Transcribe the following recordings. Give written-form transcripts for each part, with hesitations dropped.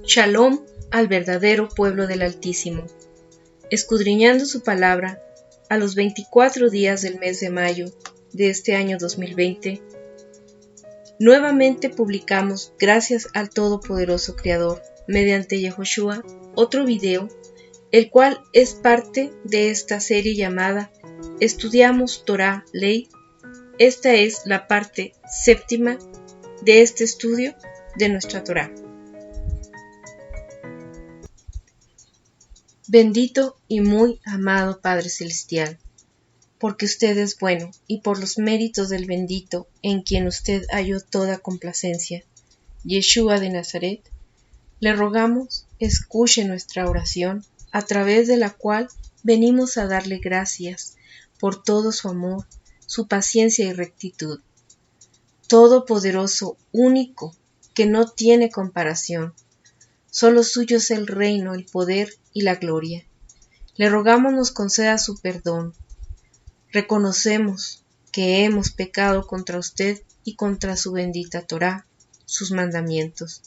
Shalom al verdadero pueblo del Altísimo. Escudriñando su palabra, a los 24 días del mes de mayo de este año 2020, nuevamente publicamos, gracias al Todopoderoso Creador, mediante Yehoshua, otro video, el cual es parte de esta serie llamada Estudiamos Torah, Ley. Esta es la parte séptima de este estudio de nuestra Torah. Bendito y muy amado Padre Celestial, porque usted es bueno y por los méritos del bendito en quien usted halló toda complacencia, Yeshua de Nazaret, le rogamos escuche nuestra oración, a través de la cual venimos a darle gracias por todo su amor, su paciencia y rectitud. Todopoderoso, único, que no tiene comparación. Solo suyo es el reino, el poder y la gloria. Le rogamos nos conceda su perdón. Reconocemos que hemos pecado contra usted y contra su bendita Torá, sus mandamientos.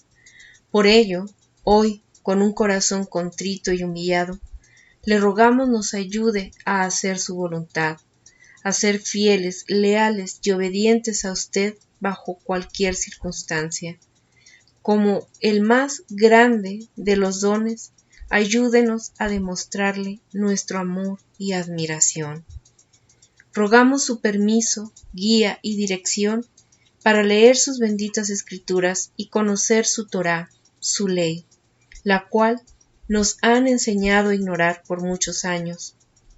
Por ello, hoy, con un corazón contrito y humillado, le rogamos nos ayude a hacer su voluntad, a ser fieles, leales y obedientes a usted bajo cualquier circunstancia. Como el más grande de los dones, ayúdenos a demostrarle nuestro amor y admiración. Rogamos su permiso, guía y dirección para leer sus benditas escrituras y conocer su Torá, su ley, la cual nos han enseñado a ignorar por muchos años,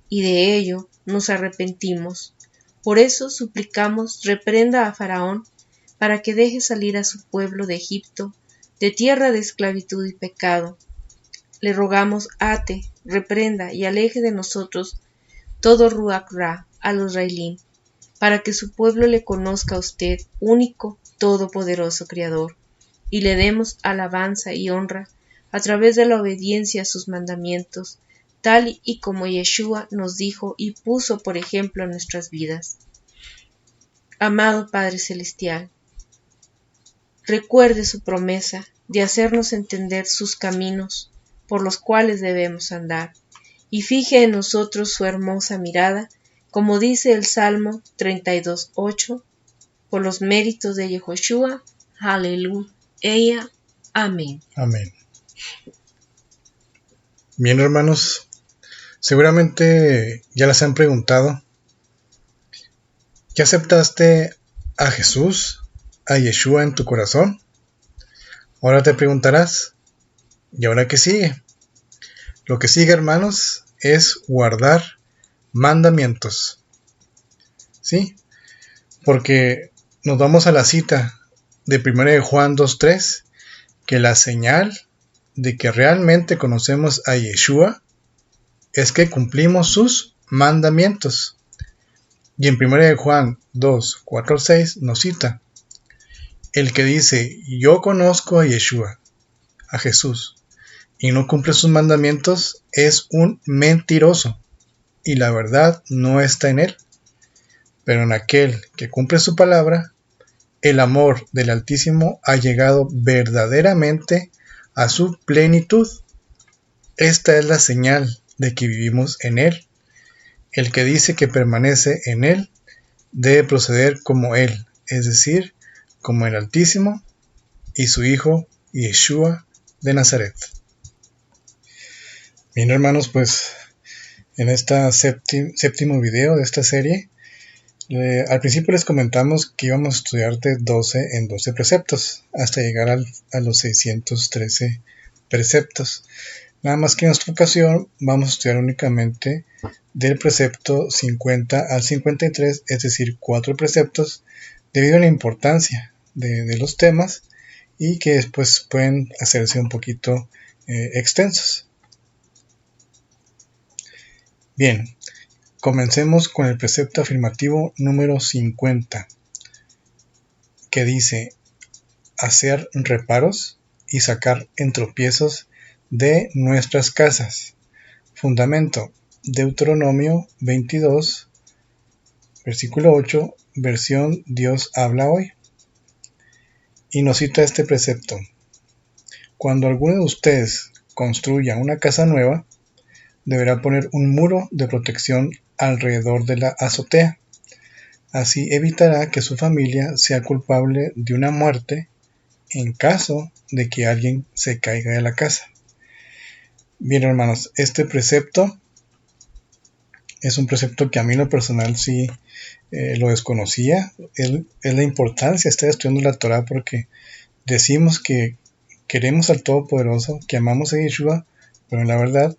y de ello nos arrepentimos. Por eso suplicamos reprenda a Faraón para que deje salir a su pueblo de Egipto, de tierra de esclavitud y pecado. Le rogamos ate, reprenda y aleje de nosotros todo Ruach Ra a los Israelín, para que su pueblo le conozca a usted, único, todopoderoso Creador, y le demos alabanza y honra a través de la obediencia a sus mandamientos, tal y como Yeshua nos dijo y puso por ejemplo en nuestras vidas. Amado Padre Celestial, recuerde su promesa de hacernos entender sus caminos por los cuales debemos andar, y fije en nosotros su hermosa mirada, como dice el Salmo 32:8, por los méritos de Yehoshua, aleluya, amén. Amén. Bien, hermanos, seguramente ya les han preguntado, ¿ya aceptaste a Jesús, a Yeshua en tu corazón? Ahora te preguntarás, ¿y ahora qué sigue? Lo que sigue, hermanos, es guardar mandamientos. ¿Sí? Porque nos vamos a la cita de 1 de Juan 2:3, que la señal de que realmente conocemos a Yeshua es que cumplimos sus mandamientos. Y en 1 de Juan 2:4-6 nos cita, el que dice, yo conozco a Yeshua, a Jesús, y no cumple sus mandamientos, es un mentiroso, y la verdad no está en él. Pero en aquel que cumple su palabra, el amor del Altísimo ha llegado verdaderamente a su plenitud. Esta es la señal de que vivimos en él. El que dice que permanece en él debe proceder como él, es decir, como el Altísimo y su Hijo Yeshua de Nazaret. Bien, hermanos, pues en este séptimo video de esta serie, al principio les comentamos que íbamos a estudiar de 12 en 12 preceptos hasta llegar a los 613 preceptos. Nada más que en esta ocasión vamos a estudiar únicamente del precepto 50 al 53, es decir, 4 preceptos, debido a la importancia de los temas y que después pueden hacerse un poquito extensos. Bien, comencemos con el precepto afirmativo número 50, que dice hacer reparos y sacar entropiezos de nuestras casas. Fundamento, Deuteronomio 22, versículo 8, versión Dios habla hoy. Y nos cita este precepto. Cuando alguno de ustedes construya una casa nueva, deberá poner un muro de protección alrededor de la azotea. Así evitará que su familia sea culpable de una muerte en caso de que alguien se caiga de la casa. Bien, hermanos, este precepto es un precepto que a mí en lo personal sí lo desconocía. Es la importancia de estar estudiando la Torah, porque decimos que queremos al Todopoderoso, que amamos a Yeshua, pero en la verdad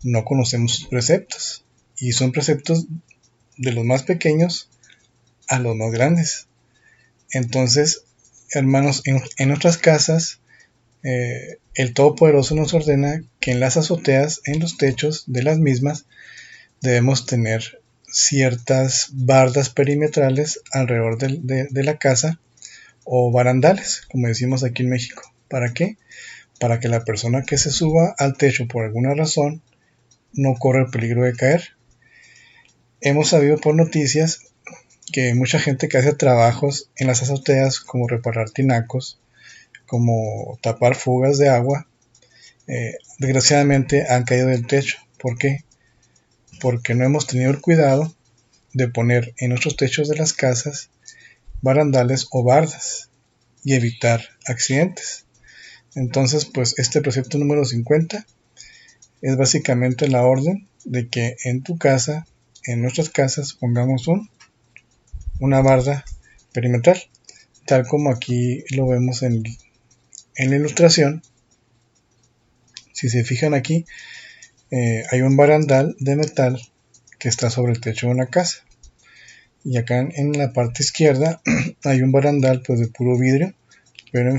no conocemos sus preceptos. Y son preceptos de los más pequeños a los más grandes. Entonces, hermanos, en nuestras casas, el Todopoderoso nos ordena que en las azoteas, en los techos de las mismas, debemos tener ciertas bardas perimetrales alrededor de la casa, o barandales, como decimos aquí en México. ¿Para qué? Para que la persona que se suba al techo por alguna razón no corra el peligro de caer. Hemos sabido por noticias que mucha gente que hace trabajos en las azoteas, como reparar tinacos, como tapar fugas de agua, desgraciadamente han caído del techo. ¿Por qué? Porque no hemos tenido el cuidado de poner en nuestros techos de las casas barandales o bardas y evitar accidentes. Entonces, pues este precepto número 50 es básicamente la orden de que en tu casa, en nuestras casas, pongamos una barda perimetral, tal como aquí lo vemos en la ilustración. Si se fijan aquí, hay un barandal de metal que está sobre el techo de una casa, y acá en la parte izquierda hay un barandal pues de puro vidrio, pero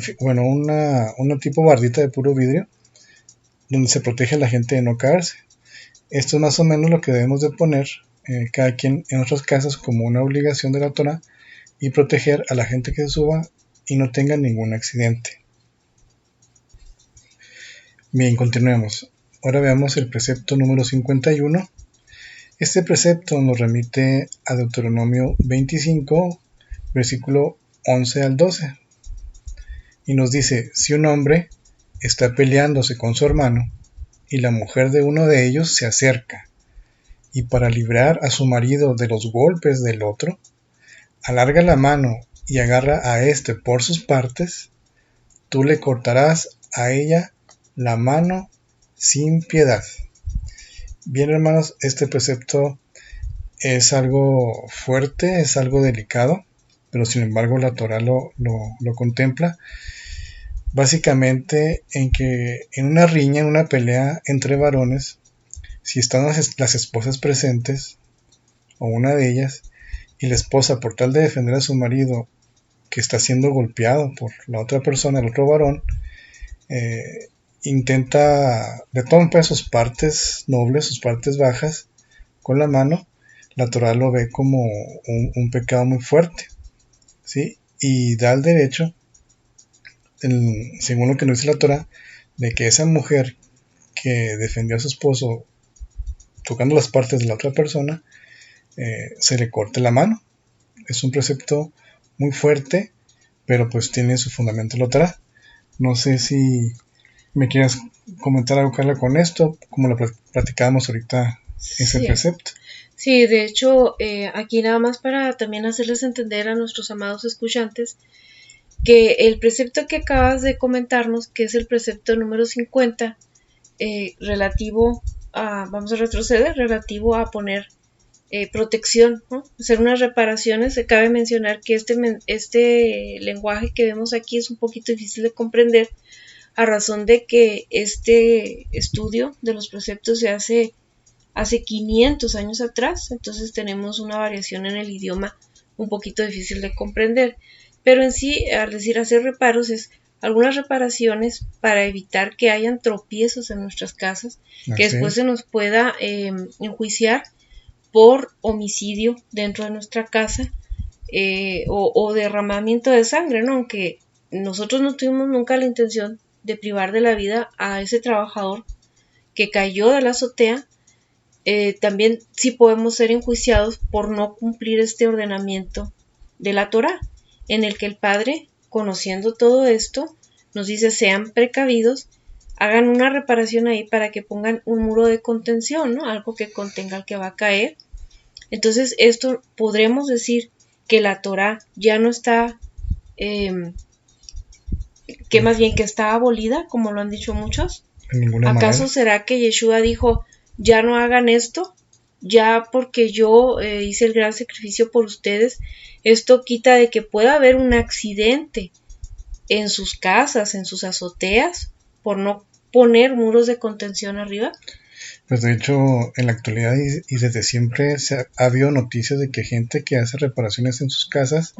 una tipo bardita de puro vidrio donde se protege a la gente de no caerse. Esto es más o menos lo que debemos de poner cada quien en nuestras casas como una obligación de la Torah, y proteger a la gente que se suba y no tenga ningún accidente. Bien, continuemos. Ahora veamos el precepto número 51. Este precepto nos remite a Deuteronomio 25, versículo 11 al 12. Y nos dice: si un hombre está peleándose con su hermano y la mujer de uno de ellos se acerca, y para librar a su marido de los golpes del otro, alarga la mano y agarra a éste por sus partes, tú le cortarás a ella la mano sin piedad. Bien, hermanos, este precepto es algo fuerte, es algo delicado, pero sin embargo la Torah lo contempla, básicamente en que en una riña, en una pelea entre varones, si están las esposas presentes, o una de ellas, y la esposa, por tal de defender a su marido que está siendo golpeado por la otra persona, el otro varón, intenta le romper sus partes nobles, sus partes bajas con la mano, la Torah lo ve como un pecado muy fuerte, ¿sí? Y da el derecho, según lo que nos dice la Torah, de que esa mujer que defendió a su esposo tocando las partes de la otra persona, se le corte la mano. Es un precepto muy fuerte, pero pues tiene su fundamento en la Torah. No sé si me quieres comentar algo, Carla, con esto, como lo platicábamos ahorita, ese precepto. Sí, de hecho, aquí nada más para también hacerles entender a nuestros amados escuchantes que el precepto que acabas de comentarnos, que es el precepto número 50, relativo a, vamos a retroceder, relativo a poner protección, ¿no? Hacer unas reparaciones. Se cabe mencionar que este lenguaje que vemos aquí es un poquito difícil de comprender, a razón de que este estudio de los preceptos se hace 500 años atrás, entonces tenemos una variación en el idioma un poquito difícil de comprender, pero en sí, al decir hacer reparos, es algunas reparaciones para evitar que hayan tropiezos en nuestras casas, que después se nos pueda enjuiciar por homicidio dentro de nuestra casa, o derramamiento de sangre, ¿no? Aunque nosotros no tuvimos nunca la intención de privar de la vida a ese trabajador que cayó de la azotea, también sí podemos ser enjuiciados por no cumplir este ordenamiento de la Torá, en el que el Padre, conociendo todo esto, nos dice sean precavidos, hagan una reparación ahí para que pongan un muro de contención, ¿no? Algo que contenga al que va a caer. Entonces esto podremos decir que la Torá ya no está, que más bien que está abolida, como lo han dicho muchos. En ninguna ¿Acaso manera. será que Yeshua dijo, ya no hagan esto? Ya porque yo hice el gran sacrificio por ustedes, esto quita de que pueda haber un accidente en sus casas, en sus azoteas, por no poner muros de contención arriba. Pues de hecho, en la actualidad y desde siempre ha habido noticias de que gente que hace reparaciones en sus casas,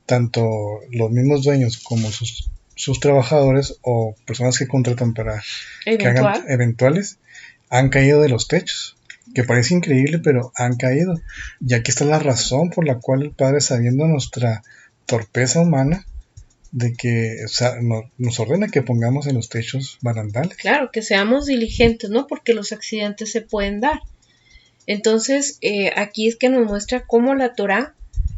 tanto los mismos dueños como sus trabajadores o personas que contratan para que hagan eventuales, han caído de los techos. Que parece increíble, pero han caído. Y aquí está la razón por la cual el Padre, sabiendo nuestra torpeza humana, de que nos ordena que pongamos en los techos barandales. Claro, que seamos diligentes, ¿no? Porque los accidentes se pueden dar. Entonces, aquí es que nos muestra cómo la Torá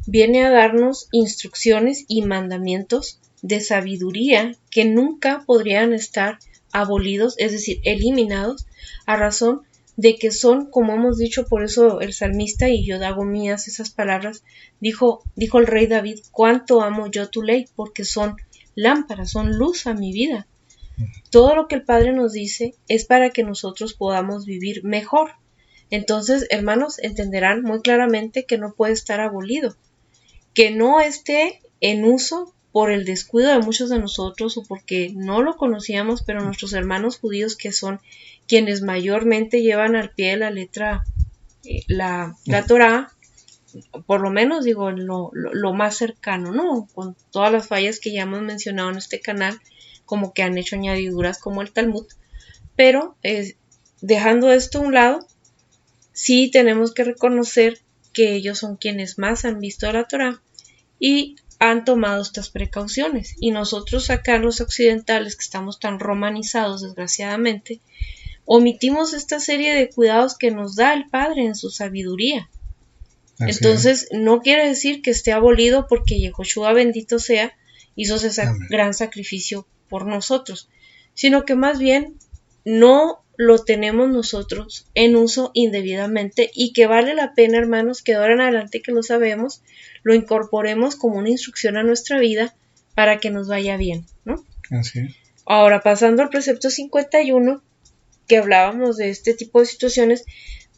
viene a darnos instrucciones y mandamientos de sabiduría que nunca podrían estar abolidos, es decir, eliminados, a razón de que son, como hemos dicho, por eso el salmista, y yo hago mías esas palabras, dijo el rey David, cuánto amo yo tu ley, porque son lámparas, son luz a mi vida. Todo lo que el Padre nos dice es para que nosotros podamos vivir mejor. Entonces, hermanos, entenderán muy claramente que no puede estar abolido, que no esté en uso por el descuido de muchos de nosotros o porque no lo conocíamos, pero nuestros hermanos judíos, que son quienes mayormente llevan al pie de la letra la Torá, por lo menos digo lo más cercano, ¿no? Con todas las fallas que ya hemos mencionado en este canal, como que han hecho añadiduras como el Talmud, pero dejando esto a un lado, sí tenemos que reconocer que ellos son quienes más han visto a la Torá y han tomado estas precauciones. Y nosotros acá los occidentales, que estamos tan romanizados desgraciadamente, omitimos esta serie de cuidados que nos da el Padre en su sabiduría. Así Entonces, no quiere decir que esté abolido porque Yehoshua, bendito sea, hizo ese gran sacrificio por nosotros, sino que más bien no lo tenemos nosotros en uso indebidamente y que vale la pena, hermanos, que de ahora en adelante que lo sabemos, lo incorporemos como una instrucción a nuestra vida para que nos vaya bien, ¿no? Así es. Ahora, pasando al precepto 51, que hablábamos de este tipo de situaciones,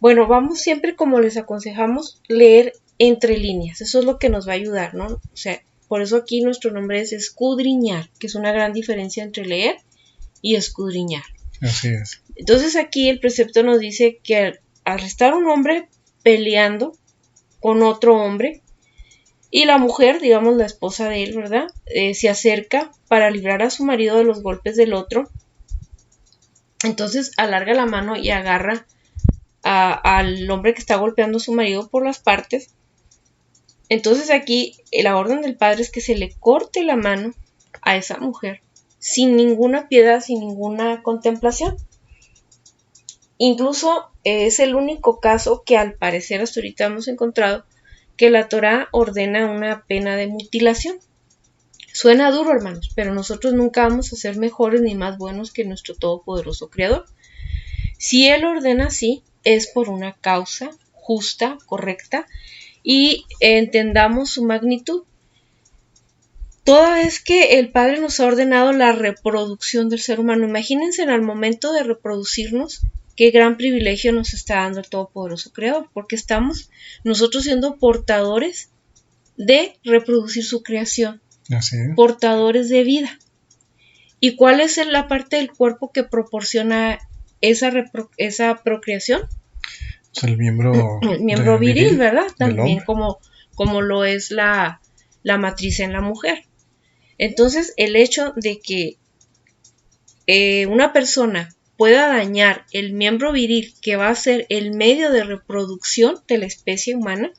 bueno, vamos siempre, como les aconsejamos, leer entre líneas, eso es lo que nos va a ayudar, ¿no? O sea, por eso aquí nuestro nombre es escudriñar, que es una gran diferencia entre leer y escudriñar. Así es. Entonces aquí el precepto nos dice que al estar un hombre peleando con otro hombre y la mujer, digamos la esposa de él, ¿verdad? Se acerca para librar a su marido de los golpes del otro, entonces alarga la mano y agarra al hombre que está golpeando a su marido por las partes. Entonces aquí la orden del Padre es que se le corte la mano a esa mujer sin ninguna piedad, sin ninguna contemplación. Incluso es el único caso que al parecer hasta ahorita hemos encontrado que la Torá ordena una pena de mutilación. Suena duro, hermanos, pero nosotros nunca vamos a ser mejores ni más buenos que nuestro todopoderoso Creador. Si Él ordena así, es por una causa justa, correcta, y entendamos su magnitud. Toda vez que el Padre nos ha ordenado la reproducción del ser humano, imagínense en el momento de reproducirnos, qué gran privilegio nos está dando el Todopoderoso Creador, porque estamos nosotros siendo portadores de reproducir su creación, portadores de vida. ¿Y cuál es la parte del cuerpo que proporciona esa procreación? O sea, el miembro viril, ¿verdad? También como lo es la matriz en la mujer. Entonces, el hecho de que una persona pueda dañar el miembro viril, que va a ser el medio de reproducción de la especie humana,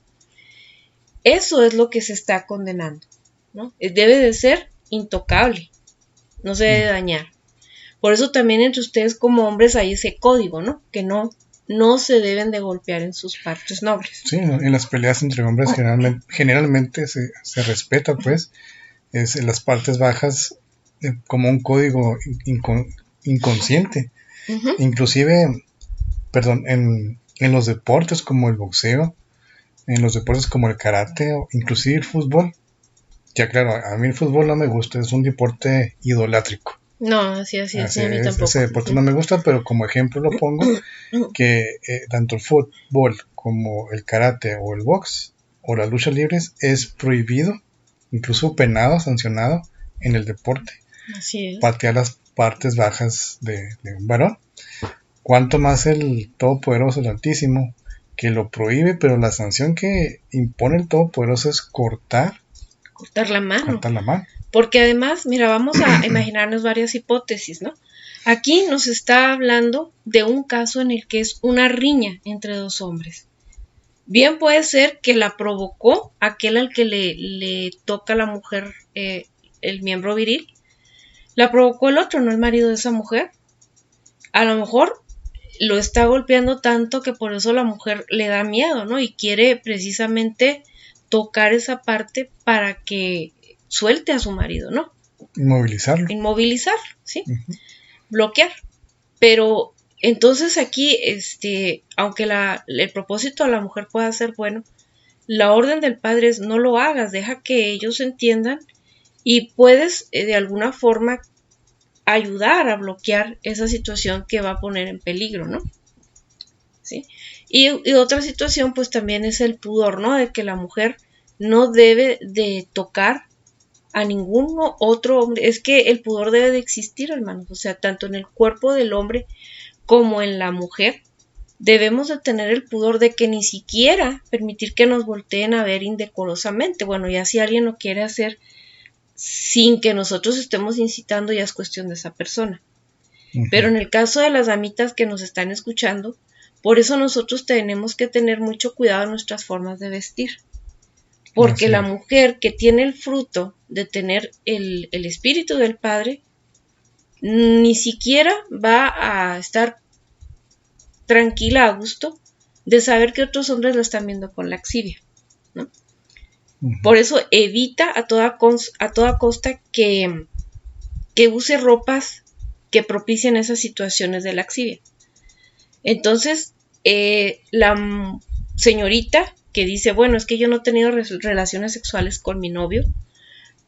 eso es lo que se está condenando, ¿no? Debe de ser intocable, no se debe dañar. Por eso también entre ustedes como hombres hay ese código, ¿no? Que no se deben de golpear en sus partes nobles. Sí, en las peleas entre hombres generalmente se respeta, pues, en las partes bajas como un código inconsciente. Ujú. Inclusive, perdón, en los deportes como el boxeo, en los deportes como el karate o inclusive el fútbol. Ya claro, a mí el fútbol no me gusta, es un deporte idolátrico. No, así es, sí, a mí Ese tampoco. deporte no me gusta, pero como ejemplo lo pongo que tanto el fútbol como el karate o el box o las luchas libres es prohibido, incluso penado, sancionado en el deporte, Así es. patear las partes bajas de un varón. Cuanto más el Todopoderoso, el Altísimo, que lo prohíbe, pero la sanción que impone el Todopoderoso es cortar Cortar la mano. la mano. Porque además, mira, vamos a imaginarnos varias hipótesis, ¿no? Aquí nos está hablando de un caso en el que es una riña entre dos hombres. Bien puede ser que la provocó aquel al que le toca a la mujer el miembro viril. La provocó el otro, no el marido de esa mujer. A lo mejor lo está golpeando tanto que por eso la mujer le da miedo, ¿no? Y quiere precisamente tocar esa parte para que suelte a su marido, ¿no? Inmovilizarlo. Inmovilizar, ¿sí? Uh-huh. Bloquear. Pero entonces aquí, aunque el propósito de la mujer pueda ser bueno, la orden del padre es no lo hagas, deja que ellos entiendan y puedes de alguna forma ayudar a bloquear esa situación que va a poner en peligro, ¿no? ¿Sí? Y otra situación pues también es el pudor, ¿no? De que la mujer no debe de tocar a ningún otro hombre. Es que el pudor debe de existir, hermanos. O sea, tanto en el cuerpo del hombre como en la mujer, debemos de tener el pudor de que ni siquiera permitir que nos volteen a ver indecorosamente. Bueno, ya si alguien lo quiere hacer sin que nosotros estemos incitando, ya es cuestión de esa persona. Uh-huh. Pero en el caso de las damitas que nos están escuchando, por eso nosotros tenemos que tener mucho cuidado en nuestras formas de vestir. Porque la mujer que tiene el fruto de tener el espíritu del Padre, ni siquiera va a estar tranquila, a gusto, de saber que otros hombres la están viendo con laxivia, ¿no? Uh-huh. Por eso evita a toda costa que use ropas que propicien esas situaciones de laxivia. Entonces, la señorita que dice, bueno, es que yo no he tenido relaciones sexuales con mi novio,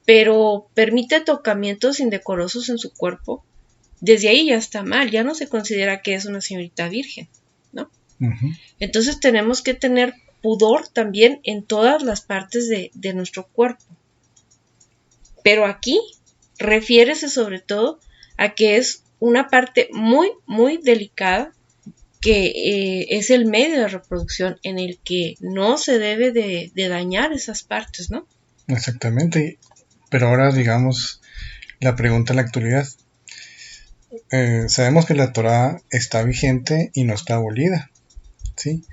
pero permite tocamientos indecorosos en su cuerpo, desde ahí ya está mal, ya no se considera que es una señorita virgen, ¿no? Uh-huh. Entonces tenemos que tener pudor también en todas las partes de nuestro cuerpo. Pero aquí refiérese sobre todo a que es una parte muy, muy delicada, que es el medio de reproducción en el que no se debe de dañar esas partes, ¿no? Exactamente. Pero ahora, digamos, la pregunta en la actualidad. Sabemos que la Torá está vigente y no está abolida, ¿sí?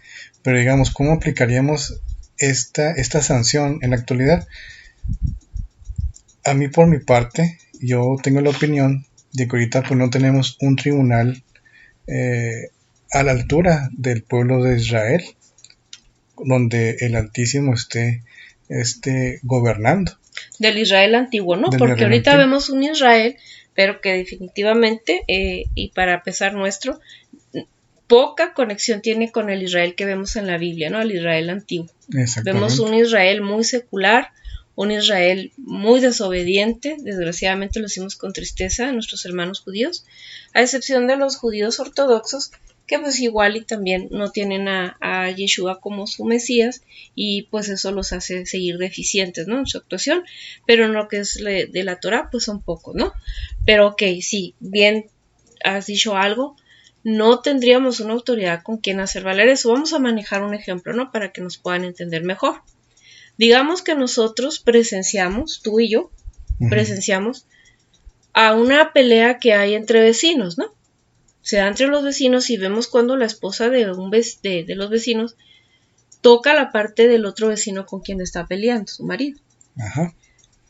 Pero digamos, ¿cómo aplicaríamos esta sanción en la actualidad? A mí, por mi parte, yo tengo la opinión de que ahorita pues no tenemos un tribunal a la altura del pueblo de Israel, donde el Altísimo esté gobernando. Del Israel antiguo, ¿no? Porque ahorita antiguo vemos un Israel, pero que definitivamente, y para pesar nuestro, poca conexión tiene con el Israel que vemos en la Biblia, ¿no? El Israel antiguo. Vemos un Israel muy secular, un Israel muy desobediente, desgraciadamente lo hicimos con tristeza a nuestros hermanos judíos, a excepción de los judíos ortodoxos, que pues igual y también no tienen a Yeshua como su Mesías, y pues eso los hace seguir deficientes, ¿no? En su actuación, pero en lo que es de la Torah, pues son pocos, ¿no? Pero ok, sí, bien has dicho algo, no tendríamos una autoridad con quien hacer valer eso. Vamos a manejar un ejemplo, ¿no? Para que nos puedan entender mejor. Digamos que nosotros presenciamos, tú y yo, presenciamos a una pelea que hay entre vecinos, ¿no? Se da entre los vecinos y vemos cuando la esposa de los vecinos toca la parte del otro vecino con quien está peleando, su marido. Ajá.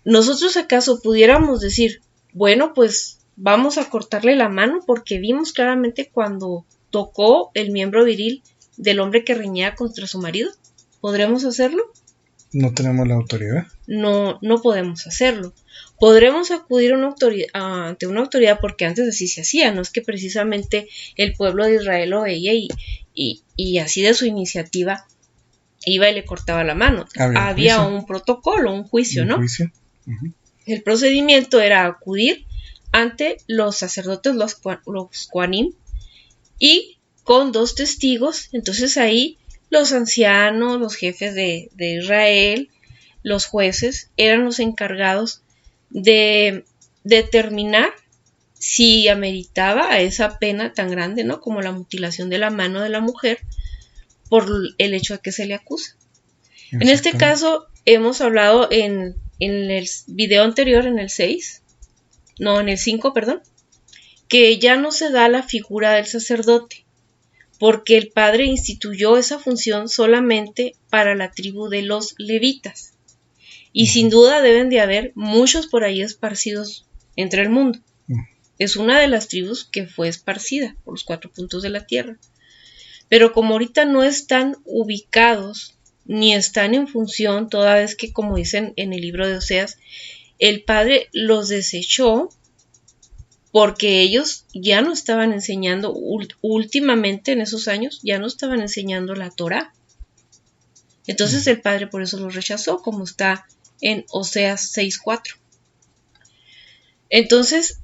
¿Nosotros acaso pudiéramos decir, bueno, pues vamos a cortarle la mano porque vimos claramente cuando tocó el miembro viril del hombre que reñía contra su marido? ¿Podremos hacerlo? No tenemos la autoridad. No podemos hacerlo. Podremos acudir a ante una autoridad porque antes así se hacía, no es que precisamente el pueblo de Israel lo veía y así de su iniciativa iba y le cortaba la mano. Había un protocolo, un juicio, ¿no? Juicio. Uh-huh. El procedimiento era acudir ante los sacerdotes, los Kohanim, y con 2 testigos. Entonces ahí los ancianos, los jefes de Israel, los jueces, eran los encargados de determinar si ameritaba a esa pena tan grande, ¿no? Como la mutilación de la mano de la mujer por el hecho de que se le acusa. En este caso hemos hablado en el video anterior, en el 5, que ya no se da la figura del sacerdote, porque el Padre instituyó esa función solamente para la tribu de los levitas. Y sin duda deben de haber muchos por ahí esparcidos entre el mundo. Es una de las tribus que fue esparcida por los 4 puntos de la tierra. Pero como ahorita no están ubicados ni están en función, toda vez que, como dicen en el libro de Oseas, el Padre los desechó porque ellos ya no estaban enseñando, últimamente en esos años, ya no estaban enseñando la Torá. Entonces el Padre por eso los rechazó, como está en Oseas 6:4. Entonces,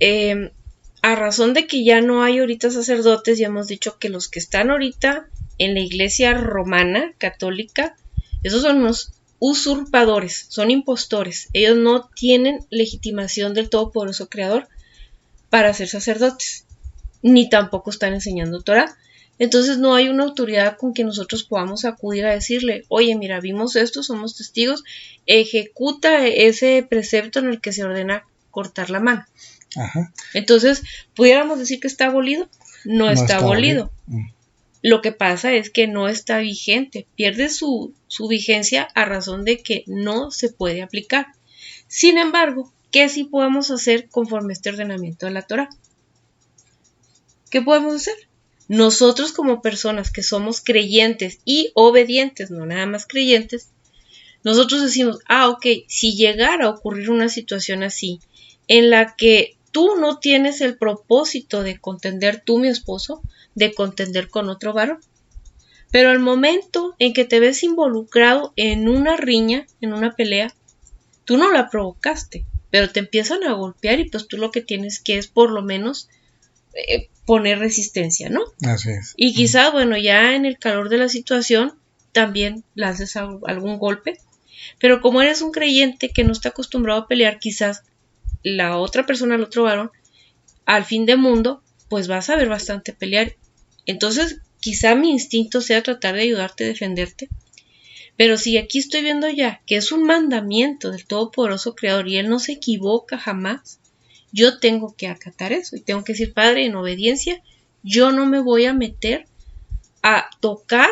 a razón de que ya no hay ahorita sacerdotes, ya hemos dicho que los que están ahorita en la iglesia romana, católica, esos son unos usurpadores, son impostores. Ellos no tienen legitimación del Todopoderoso Creador para ser sacerdotes, ni tampoco están enseñando Torah. Entonces no hay una autoridad con que nosotros podamos acudir a decirle, oye, mira, vimos esto, somos testigos, ejecuta ese precepto en el que se ordena cortar la mano. Ajá. Entonces, ¿pudiéramos decir que está abolido? No está abolido. Lo que pasa es que no está vigente, pierde su vigencia a razón de que no se puede aplicar. Sin embargo, ¿qué sí podemos hacer conforme a este ordenamiento de la Torah? ¿Qué podemos hacer? Nosotros como personas que somos creyentes y obedientes, no nada más creyentes, nosotros decimos, ok, si llegara a ocurrir una situación así, en la que tú no tienes el propósito de contender tú, mi esposo, de contender con otro varón, pero al momento en que te ves involucrado en una riña, en una pelea, tú no la provocaste, pero te empiezan a golpear y pues tú lo que tienes que es por lo menos poner resistencia, ¿no? Así es. Y quizás, bueno, ya en el calor de la situación también lances algún golpe, pero como eres un creyente que no está acostumbrado a pelear, quizás la otra persona, el otro varón, al fin de mundo, pues vas a ver bastante pelear. Entonces, quizá mi instinto sea tratar de ayudarte a defenderte, pero si aquí estoy viendo ya que es un mandamiento del Todopoderoso Creador y Él no se equivoca jamás, yo tengo que acatar eso y tengo que decir, Padre, en obediencia, yo no me voy a meter a tocar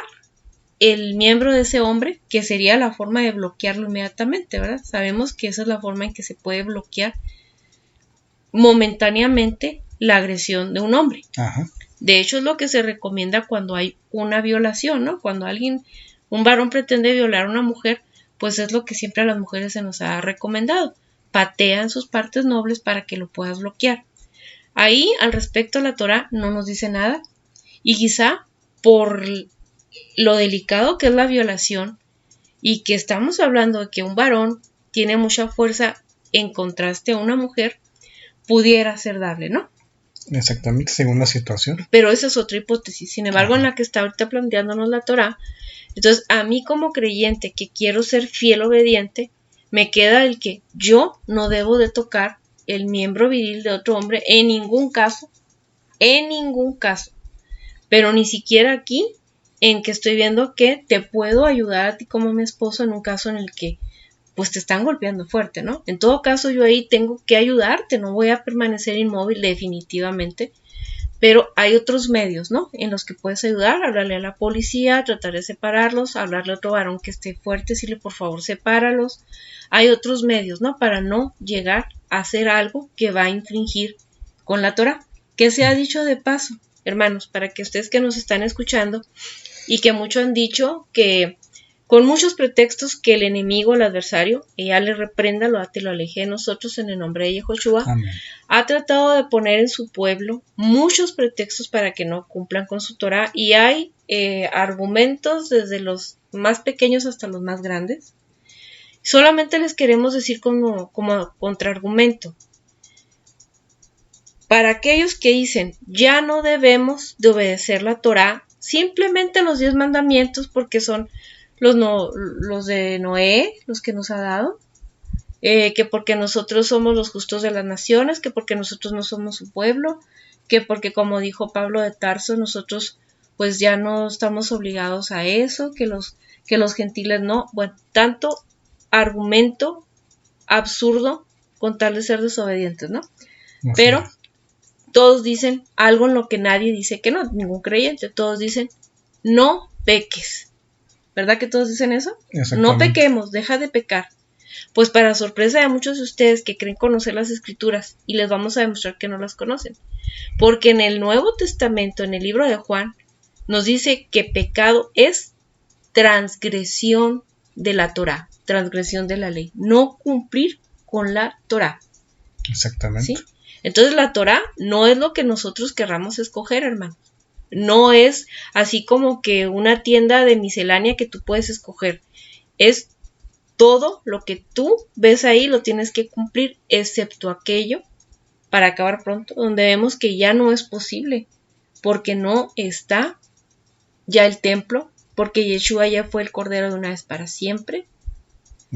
el miembro de ese hombre, que sería la forma de bloquearlo inmediatamente, ¿verdad? Sabemos que esa es la forma en que se puede bloquear momentáneamente la agresión de un hombre. Ajá. De hecho, es lo que se recomienda cuando hay una violación, ¿no? Cuando un varón pretende violar a una mujer, pues es lo que siempre a las mujeres se nos ha recomendado. Patean sus partes nobles para que lo puedas bloquear. Ahí, al respecto, la Torah no nos dice nada, y quizá por lo delicado que es la violación y que estamos hablando de que un varón tiene mucha fuerza en contraste a una mujer, pudiera ser darle, ¿no? Exactamente, según la situación. Pero esa es otra hipótesis. Sin embargo, en la que está ahorita planteándonos la Torah, entonces a mí como creyente que quiero ser fiel obediente, me queda el que yo no debo de tocar el miembro viril de otro hombre en ningún caso, pero ni siquiera aquí, en que estoy viendo que te puedo ayudar a ti como mi esposo en un caso en el que pues te están golpeando fuerte, ¿no? En todo caso yo ahí tengo que ayudarte, no voy a permanecer inmóvil definitivamente, pero hay otros medios, ¿no? En los que puedes ayudar, hablarle a la policía, tratar de separarlos, hablarle a otro varón que esté fuerte, decirle por favor sepáralos. Hay otros medios, ¿no? Para no llegar a hacer algo que va a infringir con la Torah. Que se ha dicho de paso, hermanos, para que ustedes que nos están escuchando y que muchos han dicho que con muchos pretextos que el enemigo, el adversario, ella le reprenda, lo ate, lo aleje de nosotros en el nombre de Yehoshua, ha tratado de poner en su pueblo muchos pretextos para que no cumplan con su Torah, y hay argumentos desde los más pequeños hasta los más grandes. Solamente les queremos decir como contraargumento. Para aquellos que dicen, ya no debemos de obedecer la Torah, simplemente los 10 mandamientos, porque son los de Noé, los que nos ha dado, que porque nosotros somos los justos de las naciones, que porque nosotros no somos su pueblo, que porque, como dijo Pablo de Tarso, nosotros pues ya no estamos obligados a eso, que los gentiles no. Bueno, tanto argumento absurdo con tal de ser desobedientes, ¿no? Okay. Pero todos dicen algo en lo que nadie dice que no, ningún creyente, todos dicen no peques. ¿Verdad que todos dicen eso? No pequemos, deja de pecar. Pues para sorpresa de muchos de ustedes que creen conocer las Escrituras, y les vamos a demostrar que no las conocen. Porque en el Nuevo Testamento, en el libro de Juan, nos dice que pecado es transgresión de la Torah, transgresión de la ley, no cumplir con la Torah. Exactamente. ¿Sí? Entonces la Torah no es lo que nosotros querramos escoger, hermanos. No es así como que una tienda de miscelánea que tú puedes escoger. Es todo lo que tú ves ahí lo tienes que cumplir, excepto aquello, para acabar pronto, donde vemos que ya no es posible, porque no está ya el templo, porque Yeshua ya fue el Cordero de una vez para siempre,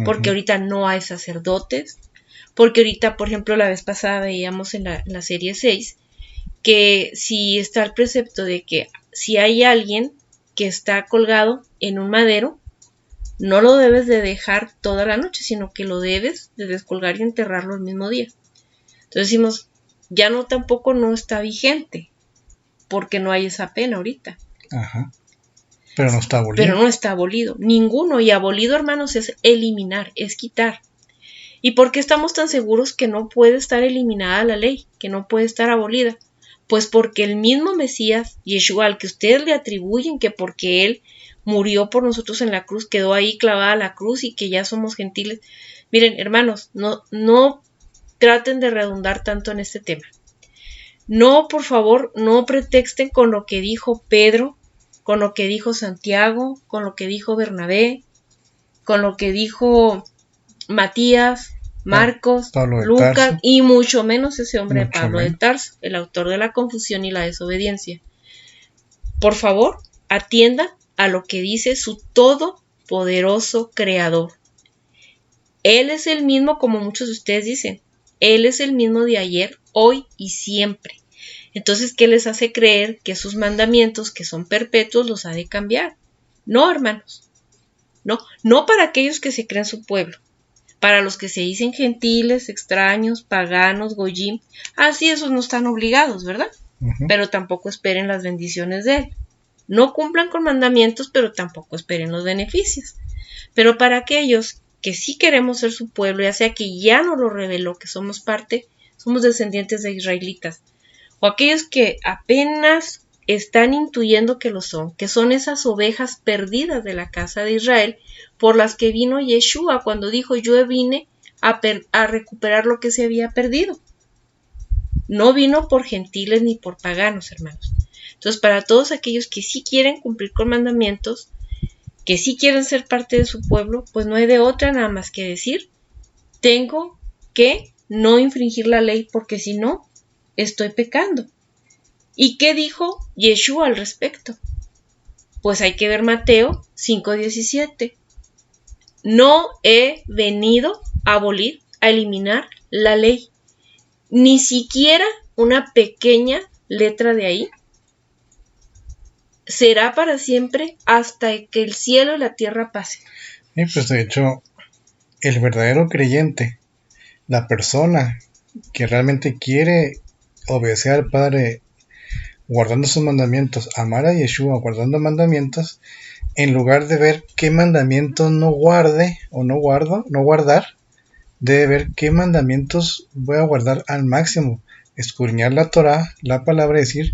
porque ahorita no hay sacerdotes, porque ahorita, por ejemplo, la vez pasada veíamos en la serie 6, que si está el precepto de que si hay alguien que está colgado en un madero, no lo debes de dejar toda la noche, sino que lo debes de descolgar y enterrarlo el mismo día. Entonces decimos, ya no tampoco no está vigente, porque no hay esa pena ahorita. Ajá. Pero no está abolido. Pero no está abolido, ninguno. Y abolido, hermanos, es eliminar, es quitar. ¿Y por qué estamos tan seguros que no puede estar eliminada la ley, que no puede estar abolida? Pues porque el mismo Mesías, Yeshua, al que ustedes le atribuyen que porque él murió por nosotros en la cruz, quedó ahí clavada la cruz y que ya somos gentiles. Miren, hermanos, no traten de redundar tanto en este tema. No, por favor, no pretexten con lo que dijo Pedro, con lo que dijo Santiago, con lo que dijo Bernabé, con lo que dijo Matías, Marcos, Lucas, y mucho menos ese hombre de Pablo de Tarso, el autor de la confusión y la desobediencia. Por favor, atiendan a lo que dice su todopoderoso Creador. Él es el mismo, como muchos de ustedes dicen, Él es el mismo de ayer, hoy y siempre. Entonces, ¿qué les hace creer que sus mandamientos, que son perpetuos, los ha de cambiar? No, hermanos. No para aquellos que se creen su pueblo. Para los que se dicen gentiles, extraños, paganos, goyim, así esos no están obligados, ¿verdad? Pero tampoco esperen las bendiciones de él. No cumplan con mandamientos, pero tampoco esperen los beneficios. Pero para aquellos que sí queremos ser su pueblo, ya sea que ya nos lo reveló, que somos parte, somos descendientes de israelitas, o aquellos que apenas están intuyendo que lo son, que son esas ovejas perdidas de la casa de Israel, por las que vino Yeshua cuando dijo, yo vine a recuperar lo que se había perdido. No vino por gentiles ni por paganos, hermanos. Entonces, para todos aquellos que sí quieren cumplir con mandamientos, que sí quieren ser parte de su pueblo, pues no hay de otra nada más que decir, tengo que no infringir la ley, porque si no, estoy pecando. ¿Y qué dijo Yeshua al respecto? Pues hay que ver Mateo 5:17. No he venido a abolir, a eliminar la ley. Ni siquiera una pequeña letra de ahí. Será para siempre hasta que el cielo y la tierra pasen. Y pues de hecho, el verdadero creyente, la persona que realmente quiere obedecer al Padre guardando sus mandamientos, amar a Yeshua guardando mandamientos, en lugar de ver qué mandamientos no guarde o no guardar, debe ver qué mandamientos voy a guardar al máximo, escudriñar la Torah, la palabra, decir,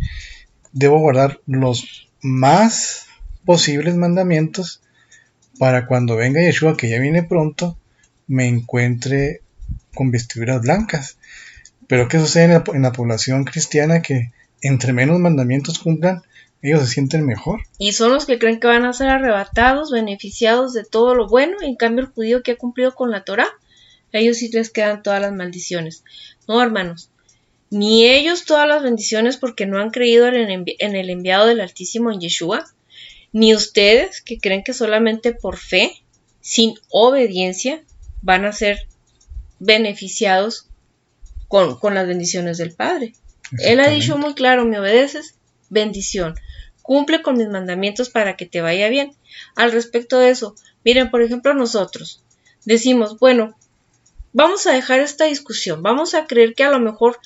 debo guardar los más posibles mandamientos para cuando venga Yeshua, que ya viene pronto, me encuentre con vestiduras blancas. Pero ¿qué sucede en la población cristiana? Que entre menos mandamientos cumplan, ellos se sienten mejor. Y son los que creen que van a ser arrebatados, beneficiados de todo lo bueno. En cambio, el judío que ha cumplido con la Torá, a ellos sí les quedan todas las maldiciones. No, hermanos, ni ellos todas las bendiciones porque no han creído en el enviado del Altísimo, en Yeshua, ni ustedes que creen que solamente por fe, sin obediencia, van a ser beneficiados con las bendiciones del Padre. Él ha dicho muy claro: me obedeces, bendición. Cumple con mis mandamientos para que te vaya bien. Al respecto de eso, miren, por ejemplo, nosotros decimos, bueno, vamos a dejar esta discusión, vamos a creer que a lo mejor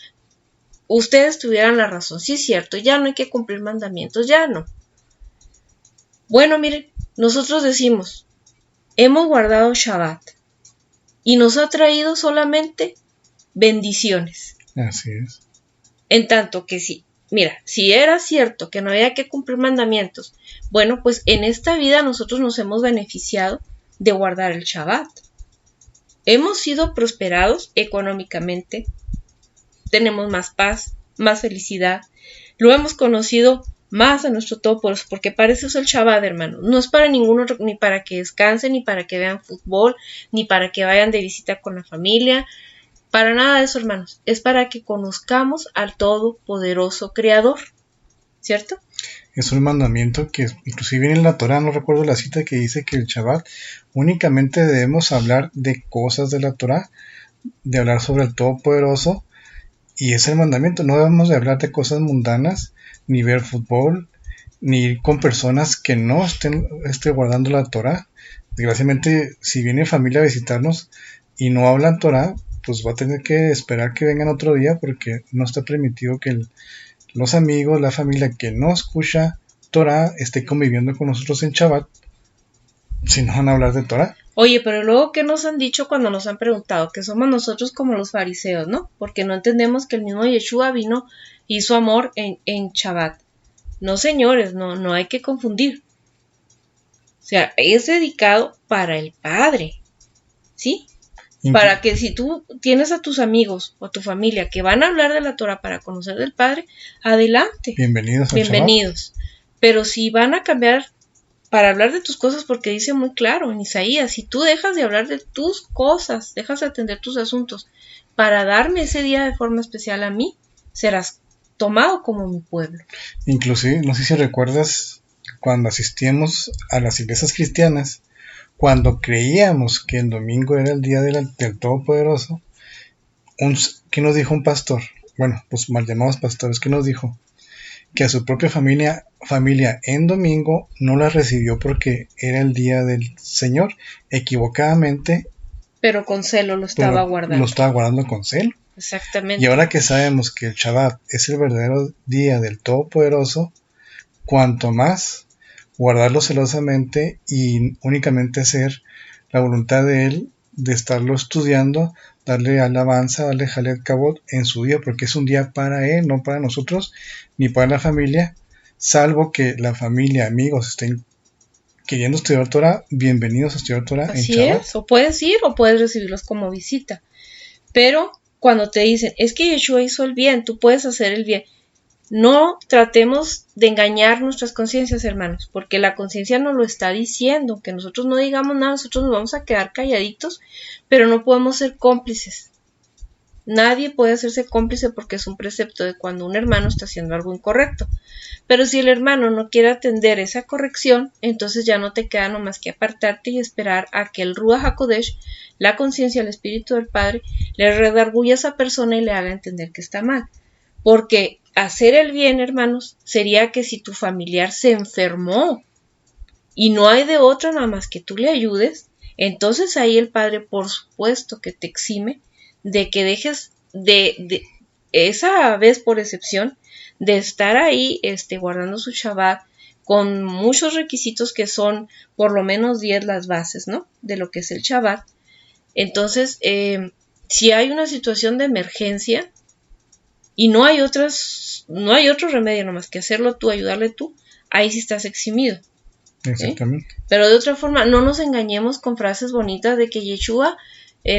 ustedes tuvieran la razón. Sí, es cierto, ya no hay que cumplir mandamientos, ya no. Bueno, miren, nosotros decimos, hemos guardado Shabbat y nos ha traído solamente bendiciones. Así es. En tanto que sí, mira, si era cierto que no había que cumplir mandamientos, bueno, pues en esta vida nosotros nos hemos beneficiado de guardar el Shabbat. Hemos sido prosperados económicamente, tenemos más paz, más felicidad, lo hemos conocido más a nuestro Todopoderoso, porque para eso es el Shabbat, hermano. No es para ninguno, ni para que descansen, ni para que vean fútbol, ni para que vayan de visita con la familia. Para nada de eso, hermanos. Es para que conozcamos al Todopoderoso Creador, ¿cierto? Es un mandamiento que inclusive en la Torah, no recuerdo la cita, que dice que el Shabbat únicamente debemos hablar de cosas de la Torah, de hablar sobre el Todopoderoso, y es el mandamiento. No debemos de hablar de cosas mundanas, ni ver fútbol, ni ir con personas que no estén guardando la Torah. Desgraciadamente, si viene familia a visitarnos y no hablan Torah, pues va a tener que esperar que vengan otro día, porque no está permitido que los amigos, la familia que no escucha Torah esté conviviendo con nosotros en Shabbat, si no van a hablar de Torah. Oye, pero luego, ¿qué nos han dicho cuando nos han preguntado? Que somos nosotros como los fariseos, ¿no? Porque no entendemos que el mismo Yeshua vino y hizo amor en Shabbat. No, señores, no hay que confundir. O sea, es dedicado para el Padre, ¿sí? Para que si tú tienes a tus amigos o a tu familia que van a hablar de la Torah para conocer del Padre, adelante. Bienvenidos. Pero si van a cambiar para hablar de tus cosas, porque dice muy claro en Isaías, si tú dejas de hablar de tus cosas, dejas de atender tus asuntos, para darme ese día de forma especial a mí, serás tomado como mi pueblo. Inclusive, no sé si recuerdas, cuando asistíamos a las iglesias cristianas, cuando creíamos que el domingo era el día del Todopoderoso, ¿qué nos dijo un pastor? Bueno, pues mal llamados pastores, ¿qué nos dijo? Que a su propia familia en domingo no la recibió porque era el día del Señor, equivocadamente. Pero con celo lo estaba guardando. Lo estaba guardando con celo. Exactamente. Y ahora que sabemos que el Shabbat es el verdadero día del Todopoderoso, cuanto más guardarlo celosamente y únicamente hacer la voluntad de Él, de estarlo estudiando, darle alabanza, darle Jalet Kabod en su día, porque es un día para Él, no para nosotros, ni para la familia, salvo que la familia, amigos estén queriendo estudiar Torah, bienvenidos a estudiar Torah en Shabbat. Así es, o puedes ir o puedes recibirlos como visita. Pero cuando te dicen, es que Yeshua hizo el bien, tú puedes hacer el bien. No tratemos de engañar nuestras conciencias, hermanos, porque la conciencia nos lo está diciendo, que nosotros no digamos nada, nosotros nos vamos a quedar calladitos, pero no podemos ser cómplices. Nadie puede hacerse cómplice porque es un precepto de cuando un hermano está haciendo algo incorrecto. Pero si el hermano no quiere atender esa corrección, entonces ya no te queda nomás que apartarte y esperar a que el Ruach HaKodesh, la conciencia, el Espíritu del Padre, le redarguya a esa persona y le haga entender que está mal. Porque hacer el bien, hermanos, sería que si tu familiar se enfermó y no hay de otra nada más que tú le ayudes, entonces ahí el Padre, por supuesto, que te exime de que dejes de esa vez por excepción de estar ahí guardando su Shabbat con muchos requisitos que son por lo menos 10 las bases, ¿no? De lo que es el Shabbat. Entonces, si hay una situación de emergencia y no hay otro remedio nomás que hacerlo tú, ayudarle tú, ahí sí estás eximido. Exactamente. Pero de otra forma, no nos engañemos con frases bonitas de que Yeshua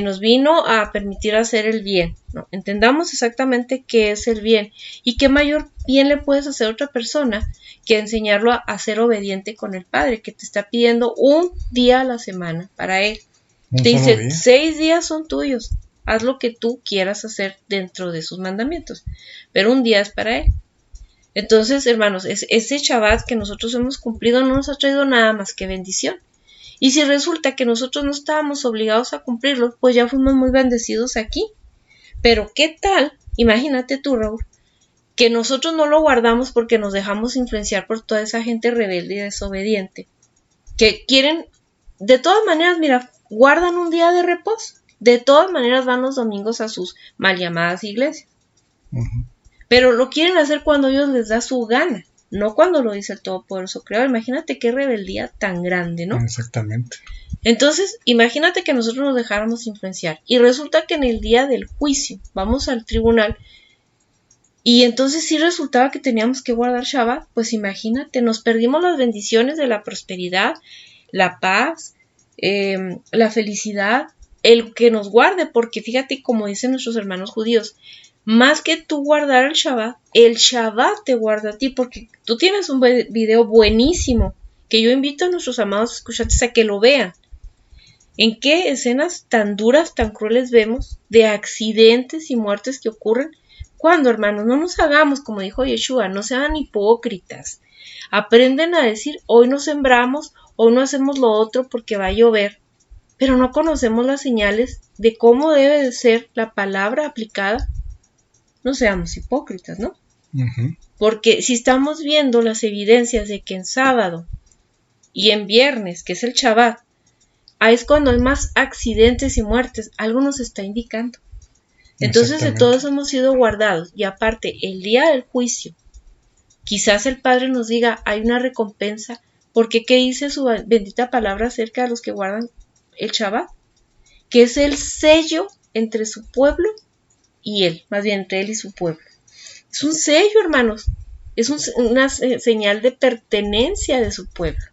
nos vino a permitir hacer el bien, ¿no? Entendamos exactamente qué es el bien y qué mayor bien le puedes hacer a otra persona que enseñarlo a ser obediente con el Padre, que te está pidiendo un día a la semana para Él. Te dice, 6 días son tuyos, haz lo que tú quieras hacer dentro de sus mandamientos, pero un día es para Él. Entonces, hermanos, ese Shabbat que nosotros hemos cumplido no nos ha traído nada más que bendición. Y si resulta que nosotros no estábamos obligados a cumplirlo, pues ya fuimos muy bendecidos aquí. Pero ¿qué tal? Imagínate tú, Raúl, que nosotros no lo guardamos porque nos dejamos influenciar por toda esa gente rebelde y desobediente, que quieren, de todas maneras, mira, guardan un día de reposo, de todas maneras van los domingos a sus mal llamadas iglesias. Pero lo quieren hacer cuando Dios les da su gana, no cuando lo dice el Todopoderoso Creador. Imagínate qué rebeldía tan grande, ¿no? Exactamente. Entonces, imagínate que nosotros nos dejáramos influenciar y resulta que en el día del juicio vamos al tribunal y entonces sí resultaba que teníamos que guardar Shabbat. Pues imagínate, nos perdimos las bendiciones de la prosperidad, la paz, la felicidad, el que nos guarde, porque fíjate como dicen nuestros hermanos judíos, más que tú guardar el Shabbat te guarda a ti, porque tú tienes un video buenísimo que yo invito a nuestros amados escuchantes a que lo vean. En qué escenas tan duras, tan crueles vemos de accidentes y muertes que ocurren cuando, hermanos, no nos hagamos, como dijo Yeshua, no sean hipócritas. Aprenden a decir, hoy no sembramos, hoy no hacemos lo otro porque va a llover, pero no conocemos las señales de cómo debe de ser la palabra aplicada. No seamos hipócritas, ¿no? Porque si estamos viendo las evidencias de que en sábado y en viernes, que es el Shabbat, ahí es cuando hay más accidentes y muertes, algo nos está indicando. Entonces de todos hemos sido guardados y aparte el día del juicio, quizás el Padre nos diga, hay una recompensa, porque ¿qué dice su bendita palabra acerca de los que guardan el Shabbat? Que es el sello entre su pueblo y él, más bien entre él y su pueblo. Es un sello, hermanos, es una señal de pertenencia de su pueblo,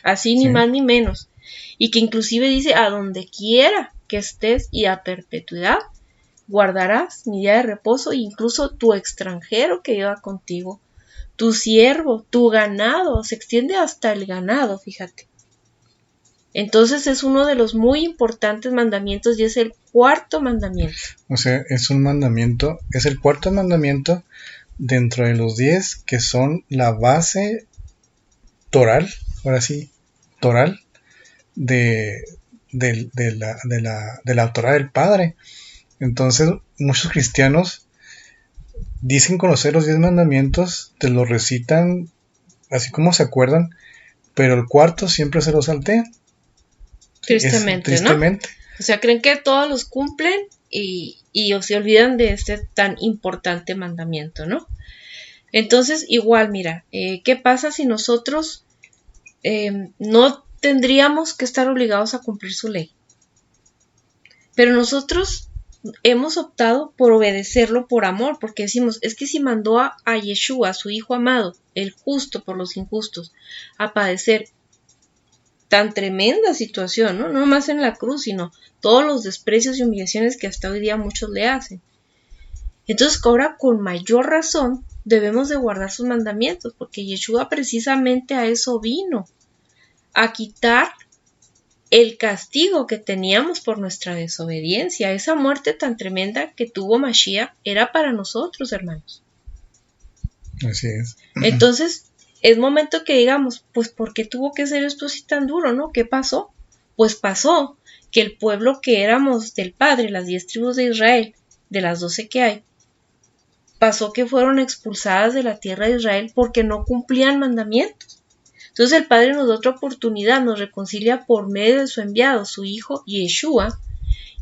así ni más ni menos, y que inclusive dice, a donde quiera que estés y a perpetuidad guardarás mi día de reposo, e incluso tu extranjero que lleva contigo, tu siervo, tu ganado, se extiende hasta el ganado, fíjate. Entonces es uno de los muy importantes mandamientos y es el cuarto mandamiento. O sea, es un mandamiento, es el cuarto mandamiento dentro de los 10 que son la base toral, ahora sí, toral, de la Torá del Padre. Entonces, muchos cristianos dicen conocer los 10 mandamientos, te los recitan así como se acuerdan, pero el cuarto siempre se lo saltean. Tristemente, ¿no? O sea, creen que todos los cumplen y se olvidan de este tan importante mandamiento, ¿no? Entonces, igual, mira, ¿qué pasa si nosotros no tendríamos que estar obligados a cumplir su ley? Pero nosotros hemos optado por obedecerlo por amor, porque decimos, es que si mandó a Yeshua, a su Hijo amado, el justo por los injustos, a padecer tan tremenda situación, ¿no? No más en la cruz, sino todos los desprecios y humillaciones que hasta hoy día muchos le hacen. Entonces, ahora con mayor razón debemos de guardar sus mandamientos, porque Yeshua precisamente a eso vino, a quitar el castigo que teníamos por nuestra desobediencia. Esa muerte tan tremenda que tuvo Mashiach era para nosotros, hermanos. Así es. Entonces, es momento que digamos, pues, ¿por qué tuvo que ser esto así tan duro, no? ¿Qué pasó? Pues pasó que el pueblo que éramos del Padre, las 10 tribus de Israel, de las 12 que hay, pasó que fueron expulsadas de la tierra de Israel porque no cumplían mandamientos. Entonces el Padre nos da otra oportunidad, nos reconcilia por medio de su enviado, su Hijo Yeshua,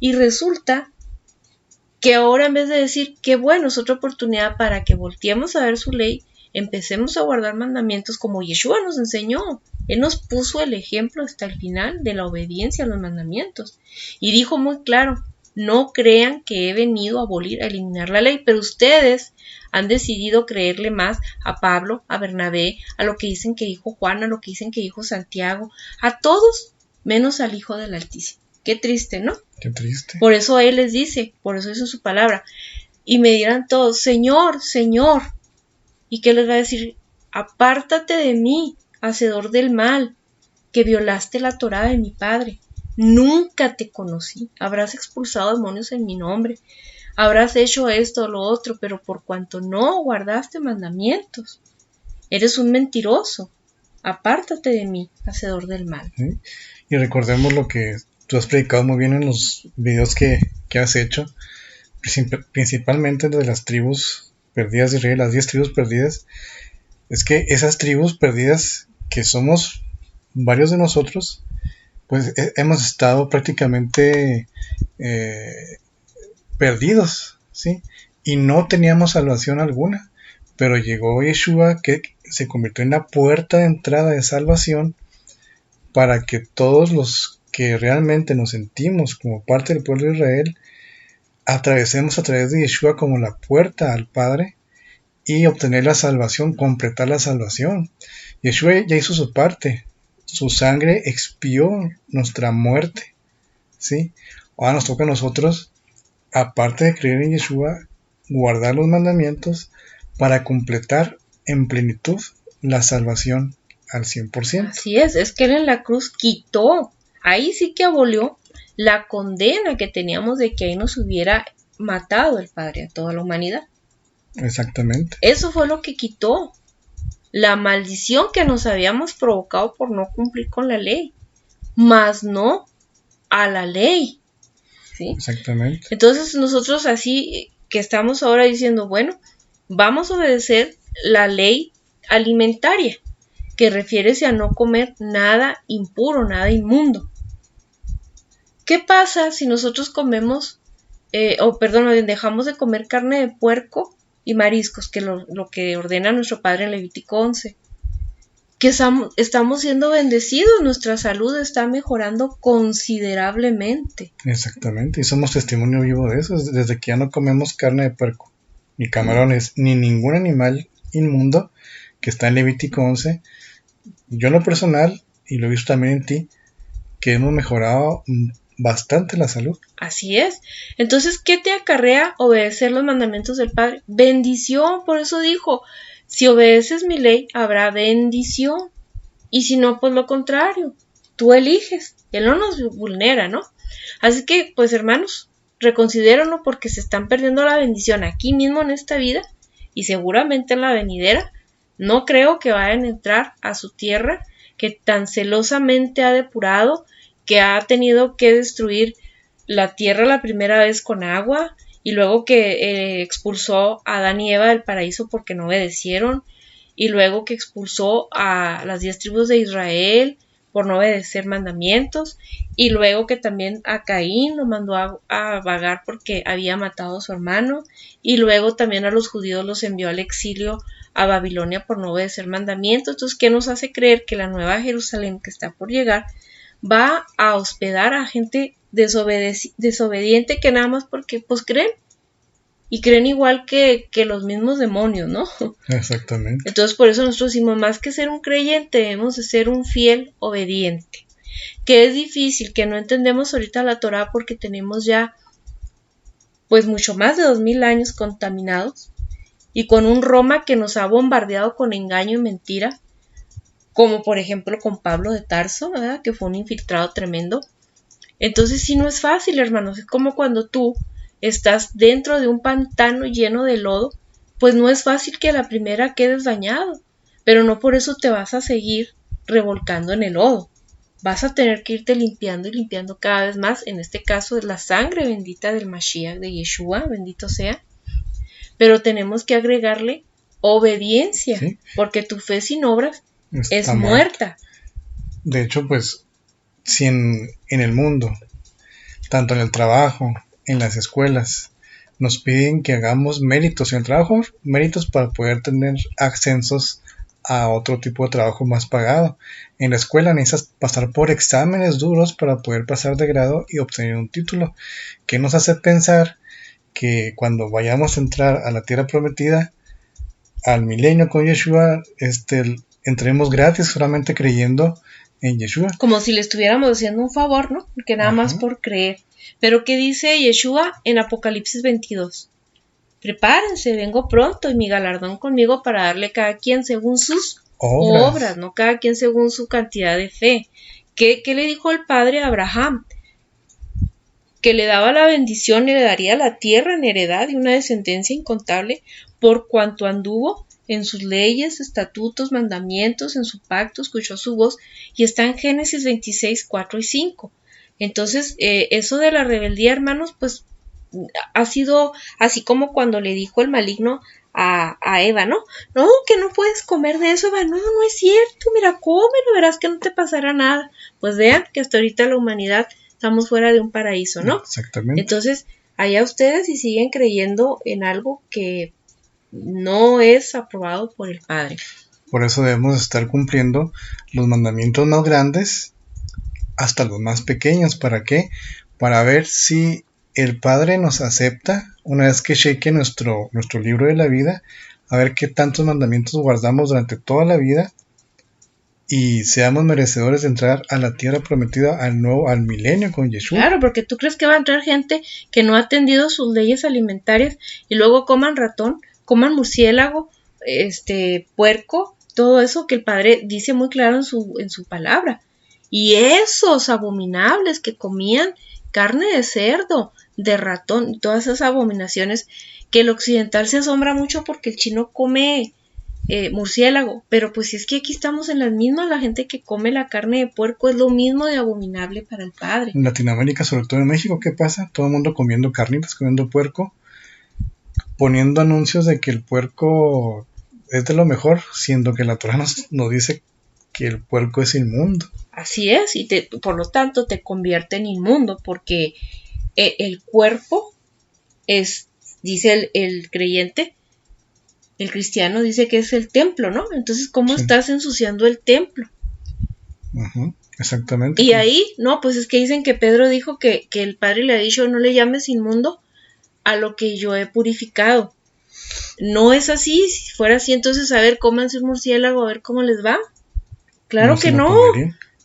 y resulta que ahora en vez de decir qué bueno, es otra oportunidad para que volteemos a ver su ley, empecemos a guardar mandamientos como Yeshua nos enseñó. Él nos puso el ejemplo hasta el final de la obediencia a los mandamientos. Y dijo muy claro, No crean que he venido a abolir, a eliminar la ley, pero ustedes han decidido creerle más a Pablo, a Bernabé, a lo que dicen que dijo Juan, a lo que dicen que dijo Santiago, a todos menos al Hijo del Altísimo. Qué triste, ¿no? Qué triste. Por eso Él les dice, por eso hizo su palabra. Y me dirán todos, Señor, Señor. ¿Y qué les va a decir? Apártate de mí, hacedor del mal, que violaste la Torá de mi Padre. Nunca te conocí. Habrás expulsado demonios en mi nombre. Habrás hecho esto o lo otro, pero por cuanto no guardaste mandamientos, eres un mentiroso. Apártate de mí, hacedor del mal. ¿Sí? Y recordemos lo que tú has predicado muy bien en los videos que has hecho, principalmente de las tribus perdidas de Israel, las 10 tribus perdidas. Es que esas tribus perdidas, que somos varios de nosotros, pues hemos estado prácticamente perdidos, ¿sí? Y no teníamos salvación alguna, pero llegó Yeshua, que se convirtió en la puerta de entrada de salvación para que todos los que realmente nos sentimos como parte del pueblo de Israel atravesemos a través de Yeshua como la puerta al Padre y obtener la salvación, completar la salvación. Yeshua ya hizo su parte, su sangre expió nuestra muerte, ¿sí? Ahora nos toca a nosotros, aparte de creer en Yeshua, guardar los mandamientos para completar en plenitud la salvación al 100%. Así es que Él en la cruz quitó, ahí sí que abolió la condena que teníamos de que ahí nos hubiera matado el Padre a toda la humanidad. Exactamente. Eso fue lo que quitó la maldición que nos habíamos provocado por no cumplir con la ley, más no a la ley, ¿sí? Exactamente. Entonces nosotros así que estamos ahora diciendo, bueno, vamos a obedecer la ley alimentaria, que refiere a no comer nada impuro, nada inmundo. ¿Qué pasa si nosotros comemos, dejamos de comer carne de puerco y mariscos, que lo que ordena nuestro Padre en Levítico 11? Que estamos siendo bendecidos, nuestra salud está mejorando considerablemente. Exactamente, y somos testimonio vivo de eso, desde que ya no comemos carne de puerco, ni camarones, ni ningún animal inmundo que está en Levítico 11. Yo en lo personal, y lo he visto también en ti, que hemos mejorado bastante la salud. Así es. Entonces, ¿qué te acarrea obedecer los mandamientos del Padre? Bendición, por eso dijo, si obedeces mi ley, habrá bendición. Y si no, pues lo contrario. Tú eliges. Él no nos vulnera, ¿no? Así que, pues hermanos, reconsidérenlo porque se están perdiendo la bendición aquí mismo en esta vida y seguramente en la venidera. No creo que vayan a entrar a su tierra que tan celosamente ha depurado, que ha tenido que destruir la tierra la primera vez con agua y luego que expulsó a Adán y Eva del paraíso porque no obedecieron y luego que expulsó a las 10 tribus de Israel por no obedecer mandamientos y luego que también a Caín lo mandó a vagar porque había matado a su hermano y luego también a los judíos los envió al exilio a Babilonia por no obedecer mandamientos. Entonces, ¿qué nos hace creer que la nueva Jerusalén que está por llegar va a hospedar a gente desobediente que nada más porque pues creen? Y creen igual que los mismos demonios, ¿no? Exactamente. Entonces por eso nosotros decimos, más que ser un creyente, debemos de ser un fiel obediente. Que es difícil, que no entendemos ahorita la Torá porque tenemos ya pues mucho más de 2000 años contaminados y con un Roma que nos ha bombardeado con engaño y mentira, como por ejemplo con Pablo de Tarso, ¿verdad? Que fue un infiltrado tremendo. Entonces sí no es fácil, hermanos, es como cuando tú estás dentro de un pantano lleno de lodo, pues no es fácil que a la primera quedes dañado, pero no por eso te vas a seguir revolcando en el lodo. Vas a tener que irte limpiando y limpiando cada vez más, en este caso de la sangre bendita del Mashiach, de Yeshua, bendito sea. Pero tenemos que agregarle obediencia, ¿sí? Porque tu fe sin obras es muerta. De hecho, pues, si en el mundo, tanto en el trabajo, en las escuelas, nos piden que hagamos méritos en el trabajo, méritos para poder tener ascensos a otro tipo de trabajo más pagado. En la escuela necesitas pasar por exámenes duros para poder pasar de grado y obtener un título, que nos hace pensar que cuando vayamos a entrar a la tierra prometida, al milenio con Yeshua, entremos gratis solamente creyendo en Yeshua. Como si le estuviéramos haciendo un favor, ¿no? Porque nada más por creer. Pero ¿qué dice Yeshua en Apocalipsis 22? Prepárense, vengo pronto y mi galardón conmigo para darle a cada quien según sus obras, no cada quien según su cantidad de fe. ¿Qué le dijo el padre a Abraham? Que le daba la bendición y le daría la tierra en heredad y una descendencia incontable por cuanto anduvo en sus leyes, estatutos, mandamientos, en su pacto, escuchó su voz, y está en Génesis 26, 4 y 5. Entonces, eso de la rebeldía, hermanos, pues ha sido así como cuando le dijo el maligno a Eva, ¿no? No, que no puedes comer de eso, Eva, no es cierto, mira, cómelo, verás que no te pasará nada. Pues vean que hasta ahorita la humanidad estamos fuera de un paraíso, ¿no? Exactamente. Entonces, allá ustedes si siguen creyendo en algo que no es aprobado por el Padre. Por eso debemos estar cumpliendo los mandamientos más grandes hasta los más pequeños. ¿Para qué? Para ver si el Padre nos acepta una vez que cheque nuestro libro de la vida, a ver qué tantos mandamientos guardamos durante toda la vida y seamos merecedores de entrar a la tierra prometida, al milenio con Yeshua. Claro, porque tú crees que va a entrar gente que no ha atendido sus leyes alimentarias y luego coman ratón, coman murciélago, puerco, todo eso que el Padre dice muy claro en su palabra. Y esos abominables que comían carne de cerdo, de ratón, todas esas abominaciones que el occidental se asombra mucho porque el chino come murciélago, pero pues si es que aquí estamos en las mismas, la gente que come la carne de puerco es lo mismo de abominable para el Padre. En Latinoamérica, sobre todo en México, ¿qué pasa? Todo el mundo comiendo carnitas, comiendo puerco, poniendo anuncios de que el puerco es de lo mejor, siendo que la Torá nos dice que el puerco es inmundo. Así es, y por lo tanto te convierte en inmundo, porque el cuerpo es, dice el creyente, el cristiano dice que es el templo, ¿no? Entonces, ¿cómo estás ensuciando el templo? Exactamente. Y ahí, no, pues es que dicen que Pedro dijo que el Padre le ha dicho, no le llames inmundo a lo que yo he purificado. No es así, si fuera así, entonces a ver, cómanse un murciélago, a ver cómo les va. Claro que no,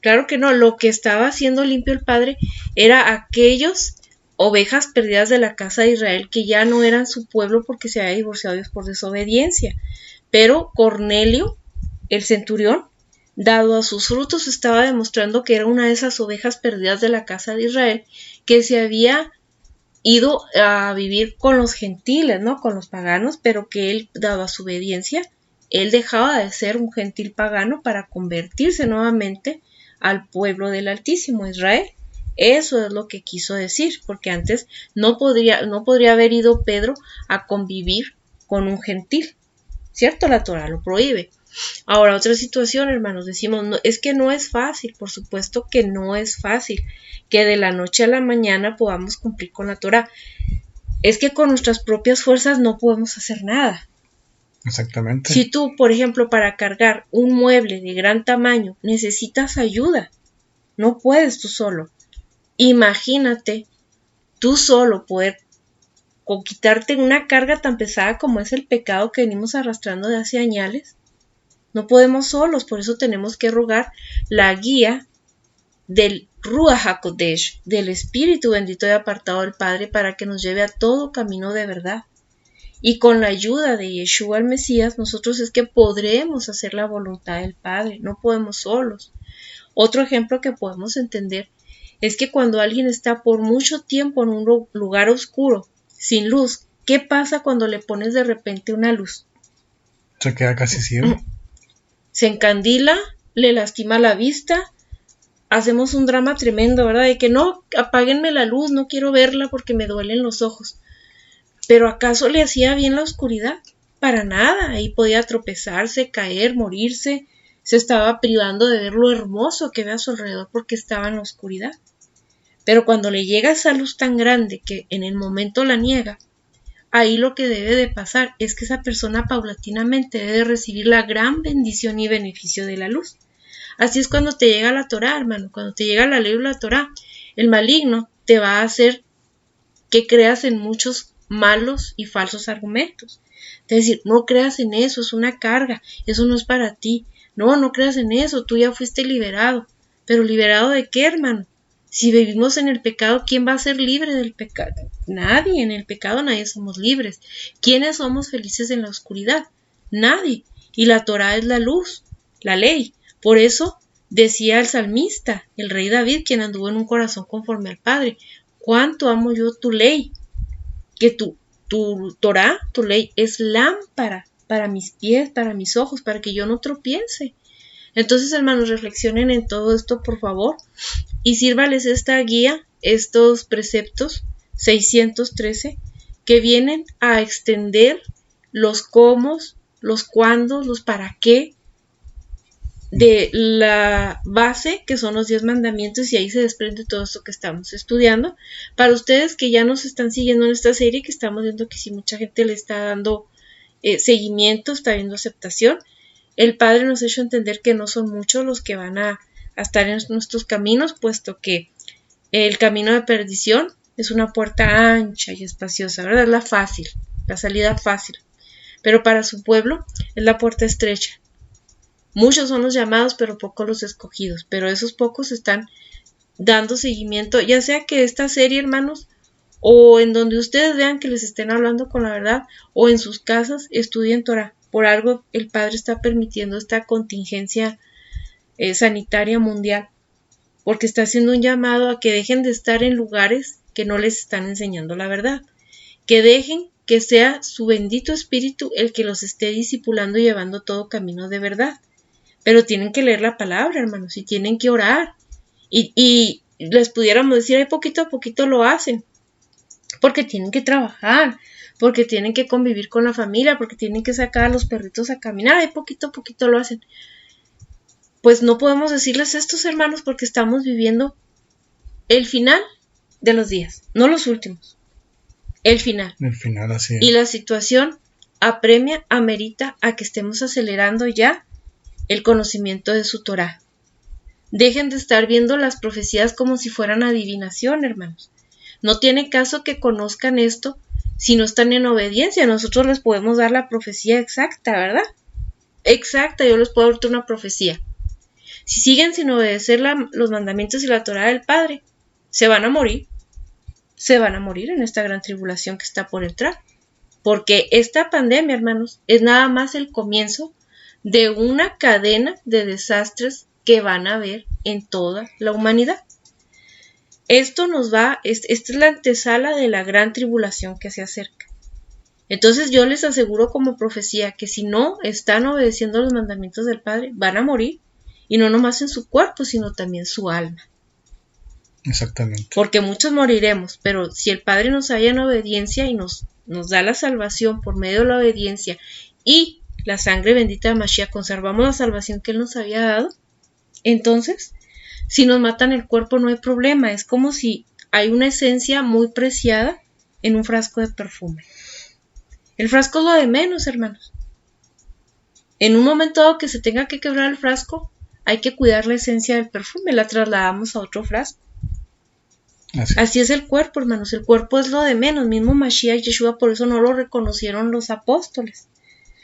claro que no. Lo que estaba haciendo limpio el Padre era aquellos ovejas perdidas de la casa de Israel que ya no eran su pueblo porque se había divorciado Dios por desobediencia. Pero Cornelio, el centurión, dado a sus frutos, estaba demostrando que era una de esas ovejas perdidas de la casa de Israel que se había ido a vivir con los gentiles, ¿no? Con los paganos, pero que él, dado a su obediencia, él dejaba de ser un gentil pagano para convertirse nuevamente al pueblo del Altísimo, Israel. Eso es lo que quiso decir, porque antes no podría haber ido Pedro a convivir con un gentil, ¿cierto? La Torá lo prohíbe. Ahora, otra situación, hermanos, decimos, no, es que no es fácil, por supuesto que no es fácil que de la noche a la mañana podamos cumplir con la Torá. Es que con nuestras propias fuerzas no podemos hacer nada. Exactamente. Si tú, por ejemplo, para cargar un mueble de gran tamaño necesitas ayuda, no puedes tú solo. Imagínate tú solo poder quitarte una carga tan pesada como es el pecado que venimos arrastrando de hace años. No podemos solos, por eso tenemos que rogar la guía del Ruach HaKodesh, del Espíritu bendito y apartado del Padre, para que nos lleve a todo camino de verdad. Y con la ayuda de Yeshua el Mesías, nosotros es que podremos hacer la voluntad del Padre, no podemos solos. Otro ejemplo que podemos entender es que cuando alguien está por mucho tiempo en un lugar oscuro, sin luz, ¿qué pasa cuando le pones de repente una luz? Se queda casi ciego. Se encandila, le lastima la vista, hacemos un drama tremendo, ¿verdad? De que no, apáguenme la luz, no quiero verla porque me duelen los ojos. ¿Pero acaso le hacía bien la oscuridad? Para nada, ahí podía tropezarse, caer, morirse, se estaba privando de ver lo hermoso que ve a su alrededor porque estaba en la oscuridad. Pero cuando le llega esa luz tan grande que en el momento la niega, ahí lo que debe de pasar es que esa persona paulatinamente debe recibir la gran bendición y beneficio de la luz. Así es cuando te llega la Torá, hermano, cuando te llega la ley de la Torá, el maligno te va a hacer que creas en muchos malos y falsos argumentos. Es decir, no creas en eso, es una carga, eso no es para ti. No creas en eso, tú ya fuiste liberado. ¿Pero liberado de qué, hermano? Si vivimos en el pecado, ¿quién va a ser libre del pecado? Nadie, en el pecado nadie somos libres. ¿Quiénes somos felices en la oscuridad? Nadie. Y la Torá es la luz, la ley. Por eso decía el salmista, el rey David, quien anduvo en un corazón conforme al Padre: cuánto amo yo tu ley, que tu Torá, tu ley, es lámpara para mis pies, para mis ojos, para que yo no tropiece. Entonces, hermanos, reflexionen en todo esto, por favor, y sírvales esta guía, estos preceptos 613, que vienen a extender los cómo, los cuándos, los para qué de la base, que son los 10 mandamientos, y ahí se desprende todo esto que estamos estudiando. Para ustedes que ya nos están siguiendo en esta serie, que estamos viendo que si mucha gente le está dando seguimiento, está viendo aceptación, el Padre nos ha hecho entender que no son muchos los que van a estar en nuestros caminos, puesto que el camino de perdición es una puerta ancha y espaciosa, ¿verdad? Es la fácil, la salida fácil, pero para su pueblo es la puerta estrecha. Muchos son los llamados, pero pocos los escogidos. Pero esos pocos están dando seguimiento, ya sea que esta serie, hermanos, o en donde ustedes vean que les estén hablando con la verdad, o en sus casas estudien Torah. Por algo el Padre está permitiendo esta contingencia sanitaria mundial, porque está haciendo un llamado a que dejen de estar en lugares que no les están enseñando la verdad, que dejen que sea su bendito Espíritu el que los esté discipulando y llevando todo camino de verdad. Pero tienen que leer la palabra, hermanos, y tienen que orar. Y les pudiéramos decir, ahí poquito a poquito lo hacen, porque tienen que trabajar, porque tienen que convivir con la familia, porque tienen que sacar a los perritos a caminar, ahí poquito a poquito lo hacen. Pues no podemos decirles estos, hermanos, porque estamos viviendo el final de los días, no los últimos, el final. El final, así es. Y la situación apremia, amerita a que estemos acelerando ya el conocimiento de su Torá. Dejen de estar viendo las profecías como si fueran adivinación, hermanos. No tiene caso que conozcan esto si no están en obediencia. Nosotros les podemos dar la profecía exacta, ¿verdad? Exacta, yo les puedo dar una profecía. Si siguen sin obedecer los mandamientos y la Torá del Padre, se van a morir. Se van a morir en esta gran tribulación que está por entrar. Porque esta pandemia, hermanos, es nada más el comienzo de una cadena de desastres que van a haber en toda la humanidad. Esta es la antesala de la gran tribulación que se acerca. Entonces yo les aseguro como profecía que si no están obedeciendo los mandamientos del Padre, van a morir, y no nomás en su cuerpo, sino también su alma. Exactamente. Porque muchos moriremos, pero si el Padre nos halla en obediencia y nos da la salvación por medio de la obediencia y la sangre bendita de Mashiach, conservamos la salvación que Él nos había dado, entonces, si nos matan el cuerpo no hay problema. Es como si hay una esencia muy preciada en un frasco de perfume. El frasco es lo de menos, hermanos. En un momento dado que se tenga que quebrar el frasco, hay que cuidar la esencia del perfume, la trasladamos a otro frasco. Así es el cuerpo, hermanos. El cuerpo es lo de menos. Mismo Mashiach Yeshua, por eso no lo reconocieron los apóstoles.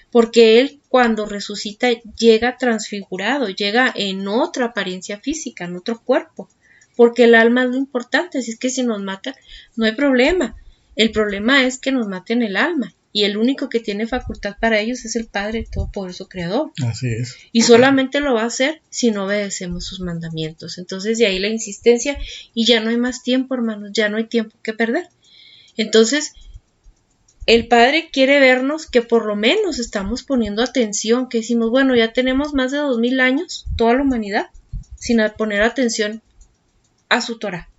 Porque Él, cuando resucita, llega transfigurado, llega en otra apariencia física, en otro cuerpo. Porque el alma es lo importante. Así es que si nos matan, no hay problema. El problema es que nos maten el alma. Y el único que tiene facultad para ellos es el Padre Todopoderoso Creador. Así es. Y solamente lo va a hacer si no obedecemos sus mandamientos. Entonces de ahí la insistencia, y ya no hay más tiempo, hermanos, ya no hay tiempo que perder. Entonces, el Padre quiere vernos que por lo menos estamos poniendo atención, que decimos, bueno, ya tenemos más de 2000 años, toda la humanidad, sin poner atención a su Torah.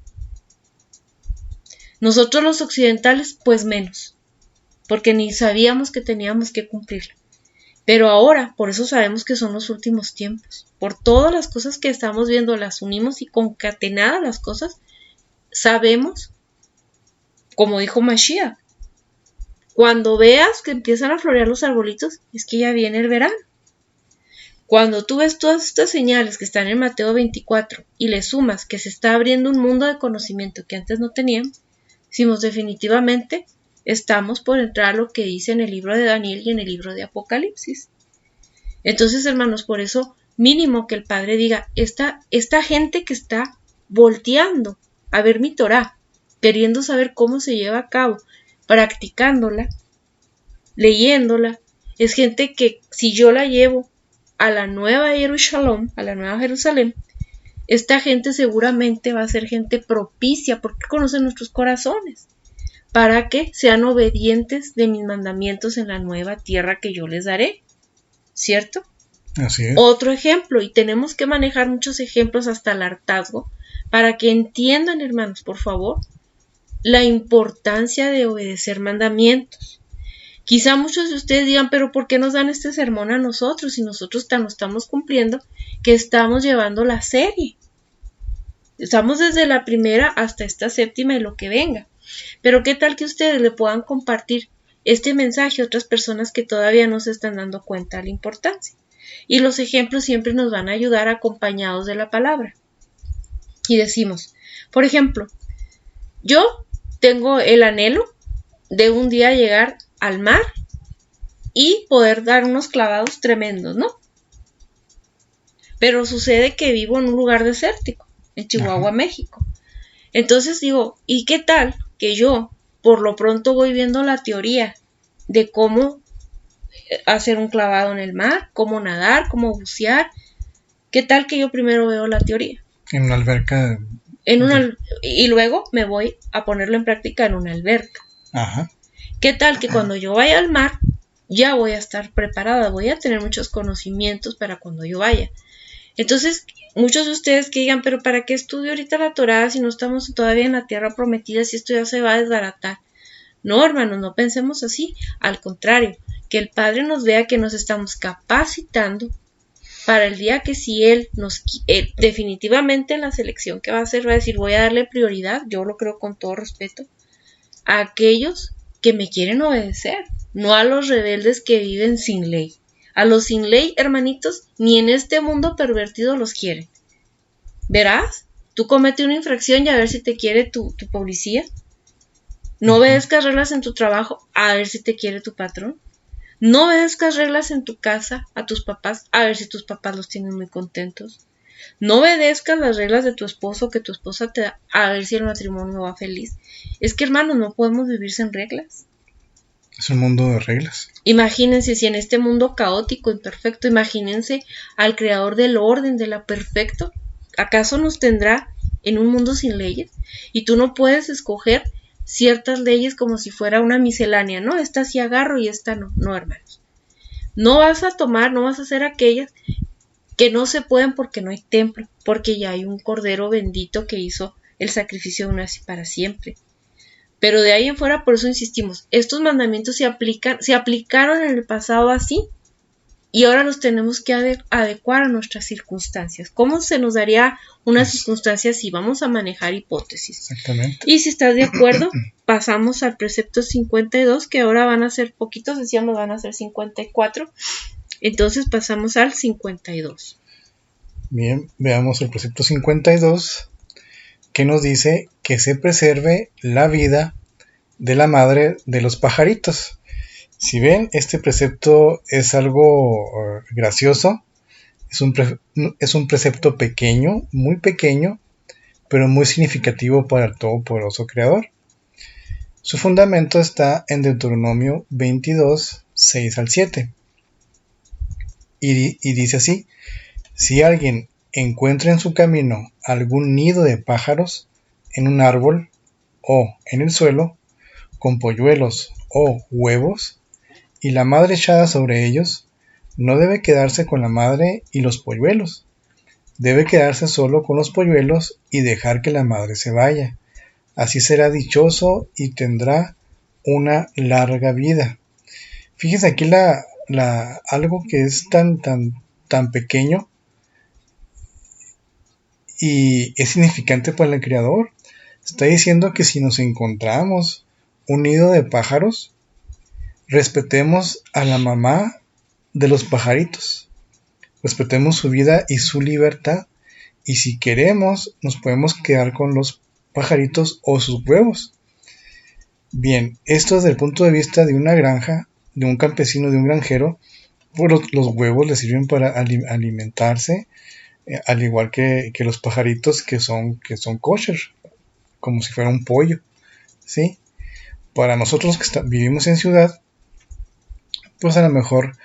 Nosotros los occidentales, pues menos, porque ni sabíamos que teníamos que cumplirla. Pero ahora, por eso sabemos que son los últimos tiempos. Por todas las cosas que estamos viendo, las unimos y concatenadas las cosas, sabemos, como dijo Mashiach, Cuando veas que empiezan a florear los arbolitos, es que ya viene el verano. Cuando tú ves todas estas señales que están en Mateo 24 y le sumas que se está abriendo un mundo de conocimiento que antes no teníamos, decimos definitivamente estamos por entrar a lo que dice en el libro de Daniel y en el libro de Apocalipsis. Entonces, hermanos, por eso mínimo que el Padre diga, esta gente que está volteando a ver mi Torá, queriendo saber cómo se lleva a cabo, practicándola, leyéndola, es gente que si yo la llevo a la nueva Jerusalén, a la nueva Jerusalén, esta gente seguramente va a ser gente propicia porque conoce nuestros corazones, para que sean obedientes de mis mandamientos en la nueva tierra que yo les daré, ¿cierto? Así es. Otro ejemplo, y tenemos que manejar muchos ejemplos hasta el hartazgo, para que entiendan, hermanos, por favor, la importancia de obedecer mandamientos. Quizá muchos de ustedes digan, pero ¿por qué nos dan este sermón a nosotros si nosotros lo estamos cumpliendo que estamos llevando la serie? Estamos desde la primera hasta esta séptima y lo que venga. Pero ¿qué tal que ustedes le puedan compartir este mensaje a otras personas que todavía no se están dando cuenta de la importancia? Y los ejemplos siempre nos van a ayudar acompañados de la palabra. Y decimos, por ejemplo, yo tengo el anhelo de un día llegar al mar y poder dar unos clavados tremendos, ¿no? Pero sucede que vivo en un lugar desértico, en Chihuahua, México. Entonces digo, ¿y qué tal que yo por lo pronto voy viendo la teoría de cómo hacer un clavado en el mar, cómo nadar, cómo bucear? ¿Qué tal que yo primero veo la teoría? En una alberca. Y luego me voy a ponerlo en práctica en una alberca. Ajá. ¿Qué tal que cuando yo vaya al mar ya voy a estar preparada, voy a tener muchos conocimientos para cuando yo vaya? Entonces, muchos de ustedes que digan, pero ¿para qué estudio ahorita la Torá si no estamos todavía en la tierra prometida, si esto ya se va a desbaratar? No, hermanos, no pensemos así. Al contrario, que el Padre nos vea que nos estamos capacitando para el día que si Él definitivamente en la selección que va a hacer, va a decir, voy a darle prioridad, yo lo creo con todo respeto, a aquellos que me quieren obedecer, no a los rebeldes que viven sin ley. A los sin ley, hermanitos, ni en este mundo pervertido los quieren. ¿Verás? Tú comete una infracción y a ver si te quiere tu policía. No obedezcas reglas en tu trabajo, a ver si te quiere tu patrón. No obedezcas reglas en tu casa a tus papás, a ver si tus papás los tienen muy contentos. No obedezcas las reglas de tu esposo que tu esposa te da, a ver si el matrimonio va feliz. Es que, hermanos, no podemos vivir sin reglas. Es un mundo de reglas. Imagínense si en este mundo caótico, imperfecto, imagínense al creador del orden, de la perfecto. ¿Acaso nos tendrá en un mundo sin leyes? Y tú no puedes escoger ciertas leyes como si fuera una miscelánea, ¿no? Esta sí agarro y esta no. No, hermanos. No vas a tomar, no vas a hacer aquellas que no se pueden porque no hay templo, porque ya hay un cordero bendito que hizo el sacrificio de una vez y para siempre. Pero de ahí en fuera, por eso insistimos, estos mandamientos se aplicaron en el pasado así, y ahora los tenemos que adecuar a nuestras circunstancias. ¿Cómo se nos daría una circunstancia si vamos a manejar hipótesis? Exactamente. Y si estás de acuerdo, pasamos al precepto 52, que ahora van a ser poquitos, decíamos van a ser 54. Entonces pasamos al 52. Bien, veamos el precepto 52, que nos dice que se preserve la vida de la madre de los pajaritos. Si ven, este precepto es algo gracioso. Es un precepto pequeño, muy pequeño, pero muy significativo para el Todopoderoso Creador. Su fundamento está en Deuteronomio 22, 6 al 7. Y dice así: si alguien encuentra en su camino algún nido de pájaros en un árbol o en el suelo, con polluelos o huevos, y la madre echada sobre ellos, no debe quedarse con la madre y los polluelos. Debe quedarse solo con los polluelos y dejar que la madre se vaya. Así será dichoso y tendrá una larga vida. Fíjense aquí algo que es tan pequeño y es significante para el Creador. Está diciendo que si nos encontramos un nido de pájaros, respetemos a la mamá de los pajaritos. Respetemos su vida y su libertad. Y si queremos, nos podemos quedar con los pajaritos o sus huevos. Bien, esto desde el punto de vista de una granja, de un campesino, de un granjero, pues los huevos le sirven para alimentarse, al igual que los pajaritos que son kosher, como si fuera un pollo, ¿sí? Para nosotros que vivimos en ciudad, pues a lo mejor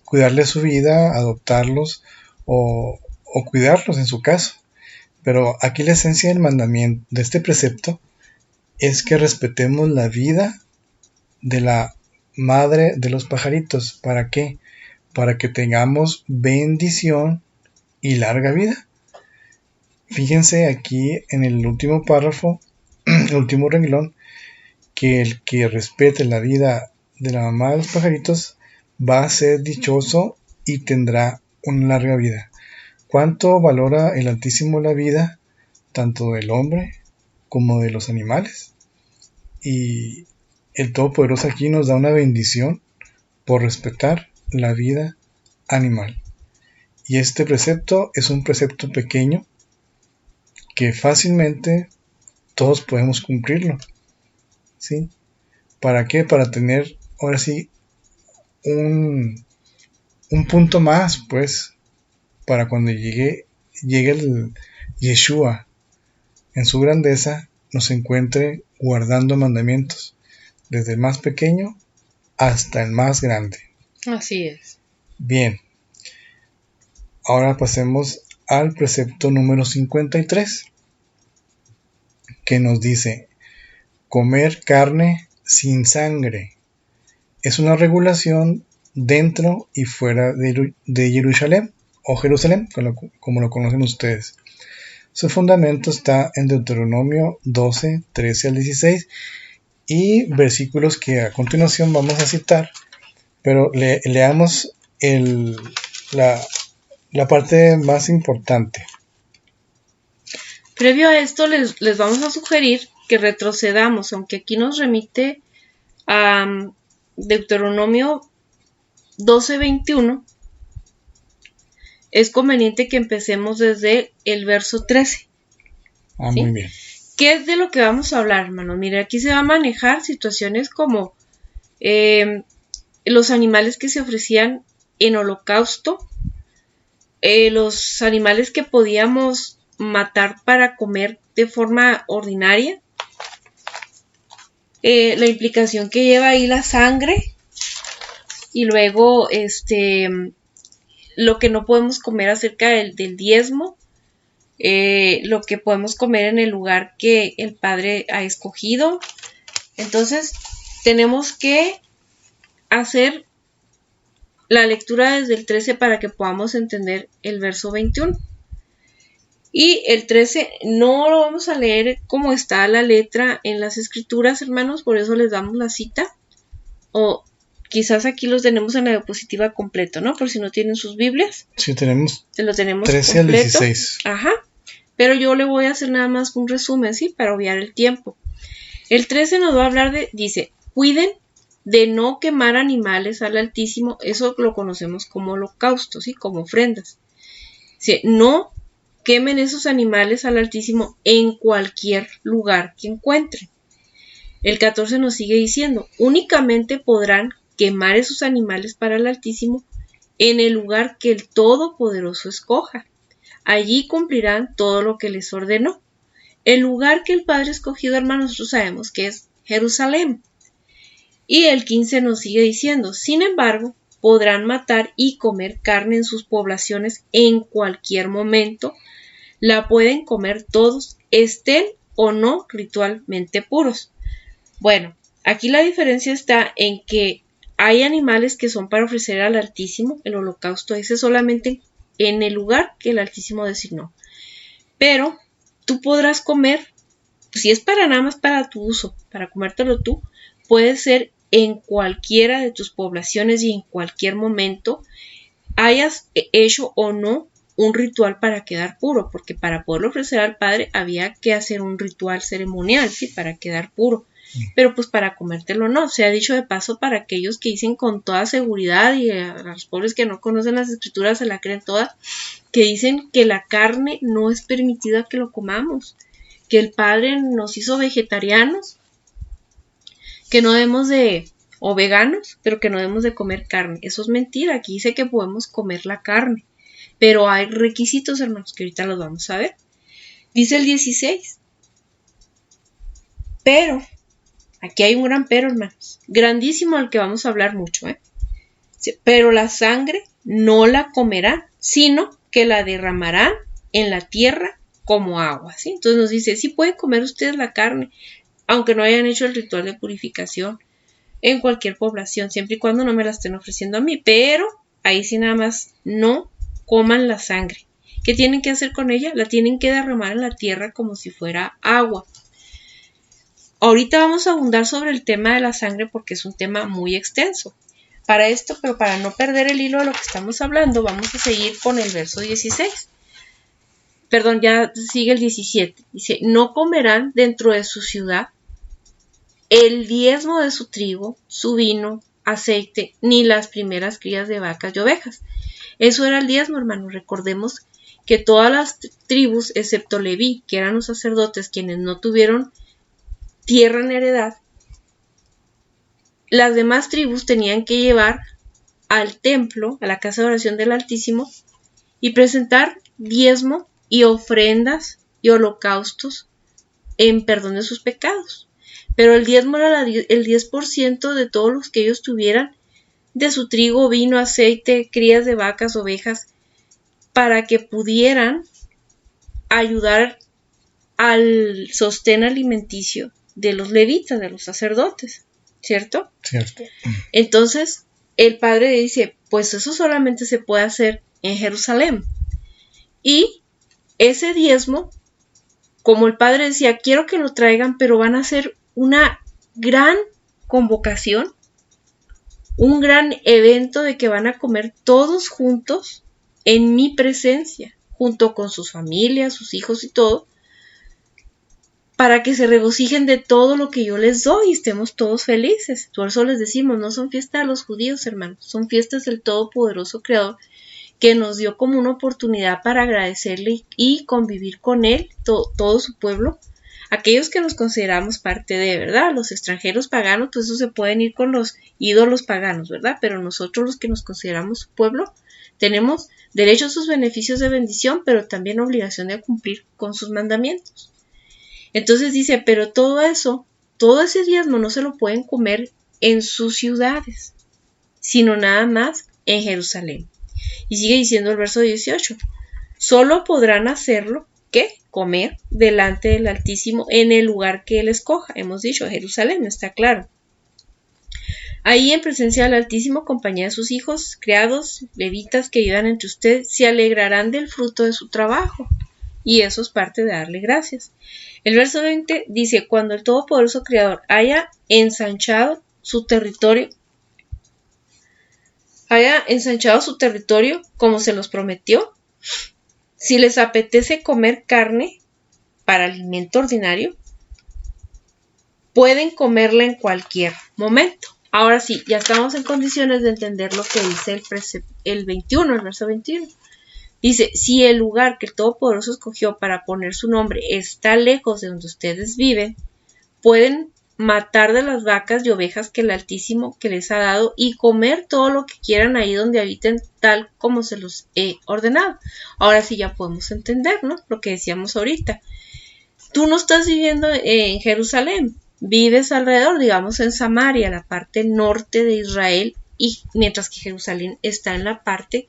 cuidarles su vida, adoptarlos o cuidarlos en su caso. Pero aquí la esencia del mandamiento, de este precepto, es que respetemos la vida de la madre de los pajaritos. ¿Para qué? Para que tengamos bendición y larga vida. Fíjense aquí en el último párrafo, el último renglón, que el que respete la vida de la mamá de los pajaritos va a ser dichoso y tendrá una larga vida. ¿Cuánto valora el Altísimo la vida, tanto del hombre como de los animales? Y el Todopoderoso aquí nos da una bendición por respetar la vida animal. Y este precepto es un precepto pequeño que fácilmente todos podemos cumplirlo, ¿sí? ¿Para qué? Para tener, ahora sí, un punto más, pues, para cuando llegue el Yeshua en su grandeza, nos encuentre guardando mandamientos, desde el más pequeño hasta el más grande. Así es. Bien, ahora pasemos al precepto número 53, que nos dice: comer carne sin sangre. Es una regulación dentro y fuera de Jerusalén, o Jerusalén, como lo conocen ustedes. Su fundamento está en Deuteronomio 12, 13 al 16 y versículos que a continuación vamos a citar, pero leamos la parte más importante. Previo a esto les vamos a sugerir que retrocedamos, aunque aquí nos remite a Deuteronomio 12:21, es conveniente que empecemos desde el verso 13. ¿Sí? Muy bien. ¿Qué es de lo que vamos a hablar, hermanos? Mire, aquí se va a manejar situaciones como los animales que se ofrecían en holocausto, los animales que podíamos matar para comer de forma ordinaria, la implicación que lleva ahí la sangre, y luego lo que no podemos comer acerca del diezmo, lo que podemos comer en el lugar que el Padre ha escogido. Entonces tenemos que hacer la lectura desde el 13 para que podamos entender el verso 21. Y el 13 no lo vamos a leer como está la letra en las escrituras, hermanos, por eso les damos la cita. O quizás aquí los tenemos en la diapositiva completo, ¿no? Por si no tienen sus Biblias. Sí, tenemos. Lo tenemos 13 completo. Al 16. Ajá. Pero yo le voy a hacer nada más un resumen, ¿sí? Para obviar el tiempo. El 13 nos va a hablar dice, cuiden de no quemar animales al Altísimo. Eso lo conocemos como holocausto, ¿sí? Como ofrendas. Dice, no quemen esos animales al Altísimo en cualquier lugar que encuentren. El 14 nos sigue diciendo, únicamente podrán quemar esos animales para el Altísimo en el lugar que el Todopoderoso escoja. Allí cumplirán todo lo que les ordenó. El lugar que el Padre escogido, hermanos, nosotros sabemos que es Jerusalén. Y el 15 nos sigue diciendo, sin embargo, podrán matar y comer carne en sus poblaciones en cualquier momento. La pueden comer todos, estén o no ritualmente puros. Bueno, aquí la diferencia está en que hay animales que son para ofrecer al Altísimo, el holocausto ese solamente en el lugar que el Altísimo designó. Pero tú podrás comer, si es para nada más para tu uso, para comértelo tú, puede ser en cualquiera de tus poblaciones y en cualquier momento hayas hecho o no un ritual para quedar puro, porque para poderlo ofrecer al Padre había que hacer un ritual ceremonial, ¿sí? Para quedar puro. pero pues para comértelo no. Se ha dicho de paso para aquellos que dicen con toda seguridad, y a los pobres que no conocen las escrituras se la creen toda, que dicen que la carne no es permitida que lo comamos, que el Padre nos hizo vegetarianos, que no debemos de, o veganos, pero que no debemos de comer carne. Eso es mentira. Aquí dice que podemos comer la carne, pero hay requisitos, hermanos, que ahorita los vamos a ver. Dice el 16. Pero, aquí hay un gran pero, hermanos, grandísimo al que vamos a hablar mucho, pero la sangre no la comerán, sino que la derramarán en la tierra como agua, ¿sí? Entonces nos dice, sí pueden comer ustedes la carne, aunque no hayan hecho el ritual de purificación en cualquier población, siempre y cuando no me la estén ofreciendo a mí, pero ahí sí nada más no coman la sangre. ¿Qué tienen que hacer con ella? La tienen que derramar en la tierra como si fuera agua. Ahorita vamos a abundar sobre el tema de la sangre porque es un tema muy extenso. Para esto, pero para no perder el hilo de lo que estamos hablando, vamos a seguir con el verso 16. Perdón, ya sigue el 17. Dice, no comerán dentro de su ciudad el diezmo de su trigo, su vino, aceite, ni las primeras crías de vacas y ovejas. Eso era el diezmo, hermanos. Recordemos que todas las tribus, excepto Leví, que eran los sacerdotes quienes no tuvieron tierra en heredad, las demás tribus tenían que llevar al templo, a la casa de oración del Altísimo, y presentar diezmo y ofrendas y holocaustos en perdón de sus pecados. Pero el diezmo era el 10% de todos los que ellos tuvieran de su trigo, vino, aceite, crías de vacas, ovejas, para que pudieran ayudar al sostén alimenticio de los levitas, de los sacerdotes, ¿cierto? Cierto. Entonces, el Padre dice, pues eso solamente se puede hacer en Jerusalén. Y ese diezmo, como el Padre decía, quiero que lo traigan, pero van a hacer una gran convocación, un gran evento de que van a comer todos juntos en mi presencia, junto con sus familias, sus hijos y todo, para que se regocijen de todo lo que yo les doy y estemos todos felices. Por eso les decimos, no son fiestas de los judíos, hermanos, son fiestas del Todopoderoso Creador, que nos dio como una oportunidad para agradecerle y convivir con Él, todo su pueblo. Aquellos que nos consideramos parte de, ¿verdad? Los extranjeros paganos, pues eso se pueden ir con los ídolos paganos, ¿verdad? Pero nosotros los que nos consideramos su pueblo, tenemos derecho a sus beneficios de bendición, pero también obligación de cumplir con sus mandamientos. Entonces dice, pero todo eso, todo ese diezmo no se lo pueden comer en sus ciudades, sino nada más en Jerusalén. Y sigue diciendo el verso 18, solo podrán hacerlo, ¿qué? Comer delante del Altísimo en el lugar que Él escoja. Hemos dicho, Jerusalén, está claro. Ahí en presencia del Altísimo, compañía de sus hijos, criados, levitas que vivan entre ustedes, se alegrarán del fruto de su trabajo. Y eso es parte de darle gracias. El verso 20 dice, cuando el Todopoderoso Creador haya ensanchado su territorio como se los prometió, si les apetece comer carne para alimento ordinario, pueden comerla en cualquier momento. Ahora sí, ya estamos en condiciones de entender lo que dice el 21, el verso 21. Dice, si el lugar que el Todopoderoso escogió para poner su nombre está lejos de donde ustedes viven, pueden matar de las vacas y ovejas que el Altísimo que les ha dado y comer todo lo que quieran ahí donde habiten, tal como se los he ordenado. Ahora sí ya podemos entender, ¿no? Lo que decíamos ahorita. Tú no estás viviendo en Jerusalén, vives alrededor, digamos en Samaria, la parte norte de Israel, y mientras que Jerusalén está en la parte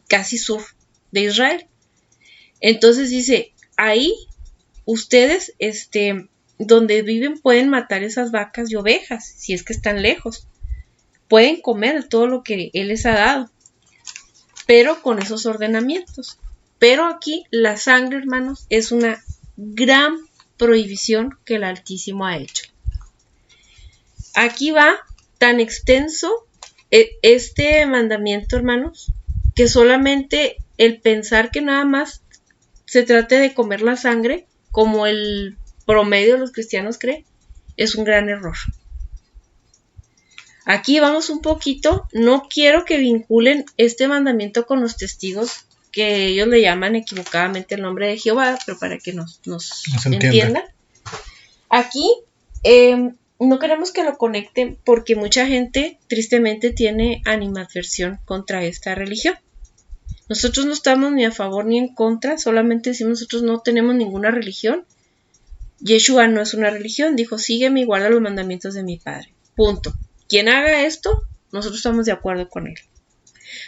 casi sur de Israel. Entonces dice, ahí ustedes, donde viven pueden matar esas vacas y ovejas, si es que están lejos. Pueden comer todo lo que Él les ha dado, pero con esos ordenamientos. Pero aquí la sangre, hermanos, es una gran prohibición que el Altísimo ha hecho. Aquí va tan extenso este mandamiento, hermanos, que solamente el pensar que nada más se trate de comer la sangre, como el promedio de los cristianos cree, es un gran error. Aquí vamos un poquito, no quiero que vinculen este mandamiento con los testigos, que ellos le llaman equivocadamente el nombre de Jehová, pero para que nos entiendan. Aquí no queremos que lo conecten porque mucha gente tristemente tiene animadversión contra esta religión. Nosotros no estamos ni a favor ni en contra, solamente decimos nosotros no tenemos ninguna religión. Yeshua no es una religión, dijo sígueme y guarda los mandamientos de mi Padre. Punto. Quien haga esto, nosotros estamos de acuerdo con él.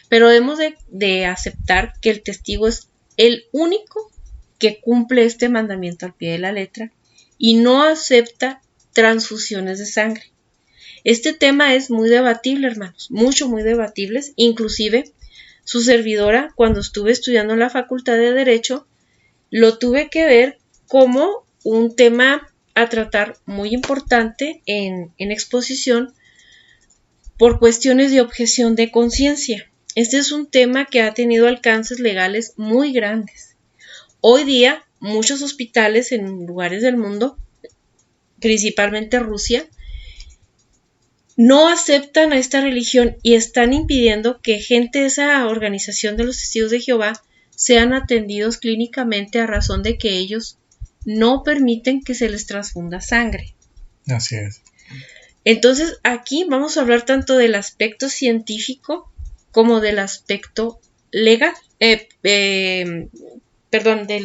Pero debemos de aceptar que el testigo es el único que cumple este mandamiento al pie de la letra y no acepta transfusiones de sangre. Este tema es muy debatible, hermanos, muy debatible. Inclusive, su servidora, cuando estuve estudiando en la Facultad de Derecho, lo tuve que ver como un tema a tratar muy importante en exposición por cuestiones de objeción de conciencia. Este es un tema que ha tenido alcances legales muy grandes. Hoy día, muchos hospitales en lugares del mundo, principalmente Rusia, no aceptan a esta religión y están impidiendo que gente de esa organización de los Testigos de Jehová sean atendidos clínicamente a razón de que ellos no permiten que se les transfunda sangre. Así es. Entonces, aquí vamos a hablar tanto del aspecto científico como del aspecto legal, del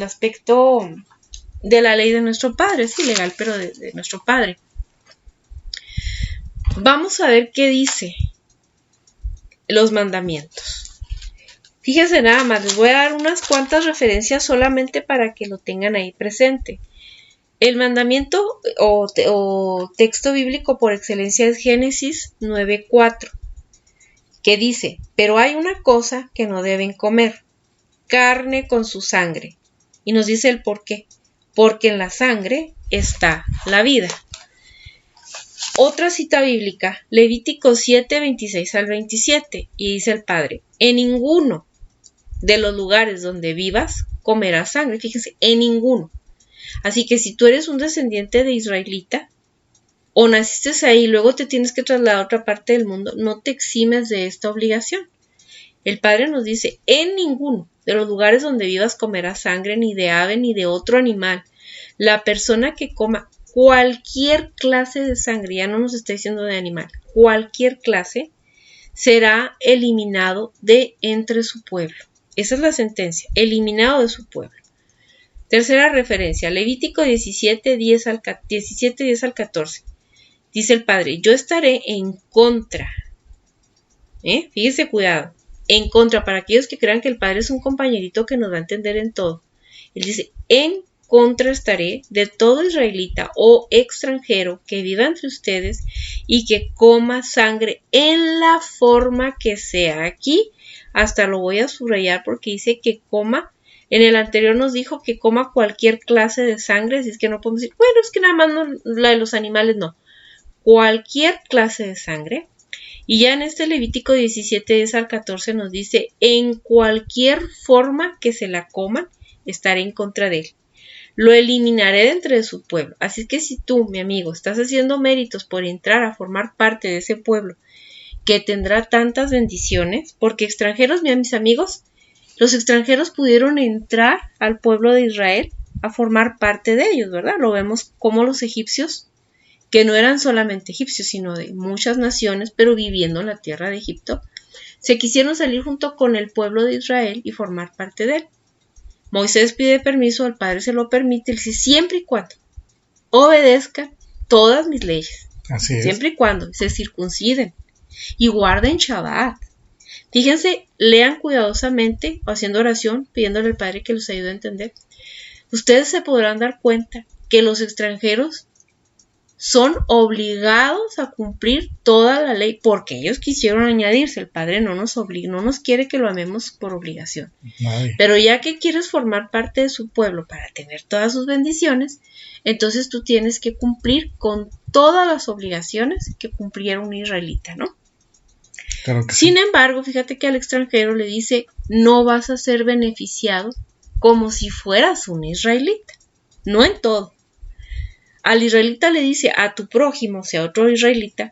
aspecto de la ley de nuestro Padre, sí, legal, pero de nuestro Padre. Vamos a ver qué dice los mandamientos. Fíjense nada más, les voy a dar unas cuantas referencias solamente para que lo tengan ahí presente. El mandamiento o texto bíblico por excelencia es Génesis 9:4, que dice, pero hay una cosa que no deben comer, carne con su sangre. Y nos dice el por qué. Porque en la sangre está la vida. Otra cita bíblica, Levítico 7:26 al 27, y dice el Padre, en ninguno de los lugares donde vivas comerás sangre. Fíjense, en ninguno. Así que si tú eres un descendiente de israelita o naciste ahí y luego te tienes que trasladar a otra parte del mundo, no te eximes de esta obligación. El Padre nos dice, en ninguno de los lugares donde vivas comerás sangre ni de ave ni de otro animal. La persona que coma cualquier clase de sangre, ya no nos está diciendo de animal, cualquier clase, será eliminado de entre su pueblo. Esa es la sentencia, eliminado de su pueblo. Tercera referencia, Levítico 17:10 al 14. Dice el Padre, yo estaré en contra. Fíjese, cuidado. En contra, para aquellos que crean que el Padre es un compañerito que nos va a entender en todo. Él dice, en contra estaré de todo israelita o extranjero que viva entre ustedes y que coma sangre en la forma que sea. Aquí hasta lo voy a subrayar porque dice que coma. En el anterior nos dijo que coma cualquier clase de sangre, así es que no podemos decir, bueno, es que nada más no, la de los animales no. Cualquier clase de sangre. Y ya en este Levítico 17:10 al 14 nos dice, en cualquier forma que se la coman, estaré en contra de él. Lo eliminaré de entre su pueblo. Así es que si tú, mi amigo, estás haciendo méritos por entrar a formar parte de ese pueblo que tendrá tantas bendiciones, porque extranjeros, mis amigos, los extranjeros pudieron entrar al pueblo de Israel a formar parte de ellos, ¿verdad? Lo vemos como los egipcios, que no eran solamente egipcios, sino de muchas naciones, pero viviendo en la tierra de Egipto, se quisieron salir junto con el pueblo de Israel y formar parte de él. Moisés pide permiso, el Padre se lo permite, él dice, siempre y cuando obedezcan todas mis leyes. Así es. Siempre y cuando se circunciden y guarden Shabbat. Fíjense, lean cuidadosamente o haciendo oración, pidiéndole al Padre que los ayude a entender. Ustedes se podrán dar cuenta que los extranjeros son obligados a cumplir toda la ley porque ellos quisieron añadirse. El Padre no nos obliga, no nos quiere que lo amemos por obligación. Nadie. Pero ya que quieres formar parte de su pueblo para tener todas sus bendiciones, entonces tú tienes que cumplir con todas las obligaciones que cumpliera un israelita, ¿no? Claro que Sin sí. embargo, fíjate que al extranjero le dice, no vas a ser beneficiado como si fueras un israelita. No en todo. Al israelita le dice a tu prójimo, o sea, otro israelita,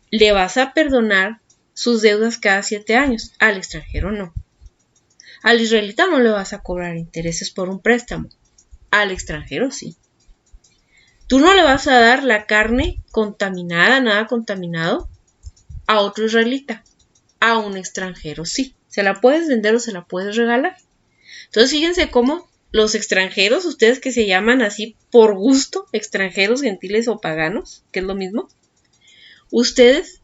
le vas a perdonar sus deudas cada 7 años. Al extranjero no. Al israelita no le vas a cobrar intereses por un préstamo. Al extranjero sí. Tú no le vas a dar la carne contaminada, nada contaminado, a otro israelita. A un extranjero sí. Se la puedes vender o se la puedes regalar. Entonces fíjense cómo los extranjeros, ustedes que se llaman así por gusto, extranjeros, gentiles o paganos, que es lo mismo, ustedes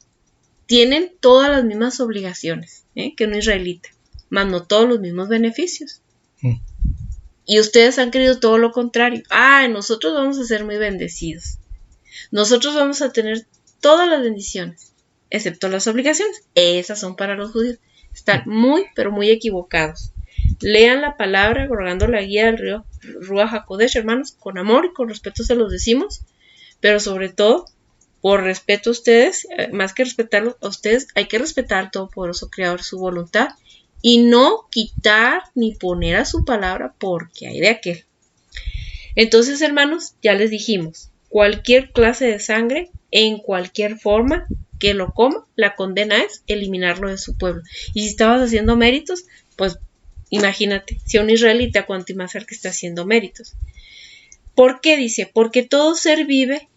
tienen todas las mismas obligaciones que un israelita, más no todos los mismos beneficios. Y ustedes han querido todo lo contrario. Nosotros vamos a ser muy bendecidos. Nosotros vamos a tener todas las bendiciones, excepto las obligaciones. Esas son para los judíos. Están muy, pero muy equivocados. Lean la palabra, rogando la guía del río Ruach HaKodesh, hermanos, con amor y con respeto se los decimos, pero sobre todo, por respeto a ustedes, más que respetarlos a ustedes, hay que respetar al Todopoderoso Creador, su voluntad, y no quitar ni poner a su palabra porque hay de aquel. Entonces, hermanos, ya les dijimos, cualquier clase de sangre, en cualquier forma que lo coma, la condena es eliminarlo de su pueblo. Y si estabas haciendo méritos, pues imagínate, si a un israelita, cuanto más que está haciendo méritos. ¿Por qué? Dice, porque todo ser vive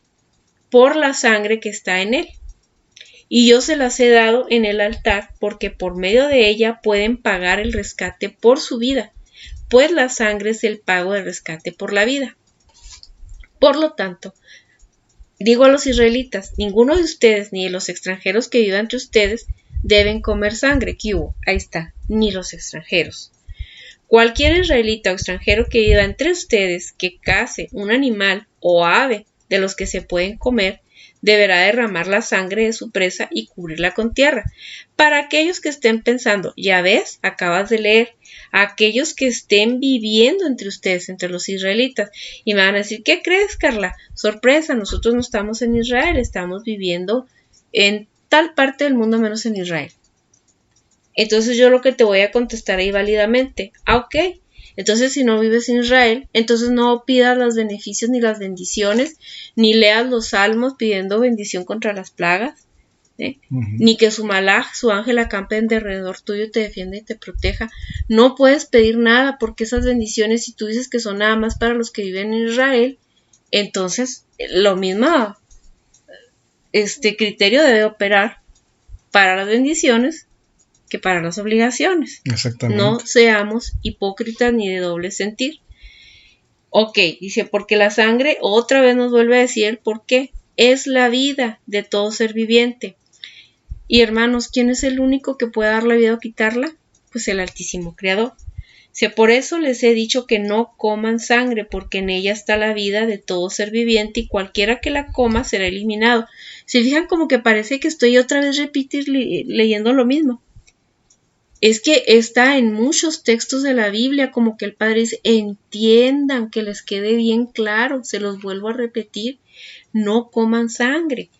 por la sangre que está en él. Y yo se las he dado en el altar, porque por medio de ella pueden pagar el rescate por su vida, pues la sangre es el pago del rescate por la vida. Por lo tanto, digo a los israelitas, ninguno de ustedes, ni de los extranjeros que vivan entre ustedes, deben comer sangre. ¿Qué hubo? Ahí está, ni los extranjeros. Cualquier israelita o extranjero que viva entre ustedes que case un animal o ave de los que se pueden comer, deberá derramar la sangre de su presa y cubrirla con tierra. Para aquellos que estén pensando, ya ves, acabas de leer, aquellos que estén viviendo entre ustedes, entre los israelitas, y me van a decir, ¿qué crees, Carla? Sorpresa, nosotros no estamos en Israel, estamos viviendo en tal parte del mundo menos en Israel. Entonces yo lo que te voy a contestar ahí válidamente, ok, entonces si no vives en Israel, entonces no pidas los beneficios ni las bendiciones, ni leas los salmos pidiendo bendición contra las plagas, ni que su malaj, su ángel acampe en derredor tuyo, te defienda y te proteja. No puedes pedir nada porque esas bendiciones, si tú dices que son nada más para los que viven en Israel, entonces lo mismo criterio debe operar para las bendiciones que para las obligaciones. Exactamente. No seamos hipócritas ni de doble sentir. Ok, dice, porque la sangre, otra vez nos vuelve a decir el por qué, es la vida de todo ser viviente. Y hermanos, ¿quién es el único que puede dar la vida o quitarla? Pues el Altísimo Creador. Por eso les he dicho que no coman sangre, porque en ella está la vida de todo ser viviente y cualquiera que la coma será eliminado. Se fijan como que parece que estoy otra vez leyendo lo mismo. Es que está en muchos textos de la Biblia, como que el Padre dice, entiendan, que les quede bien claro, se los vuelvo a repetir, no coman sangre.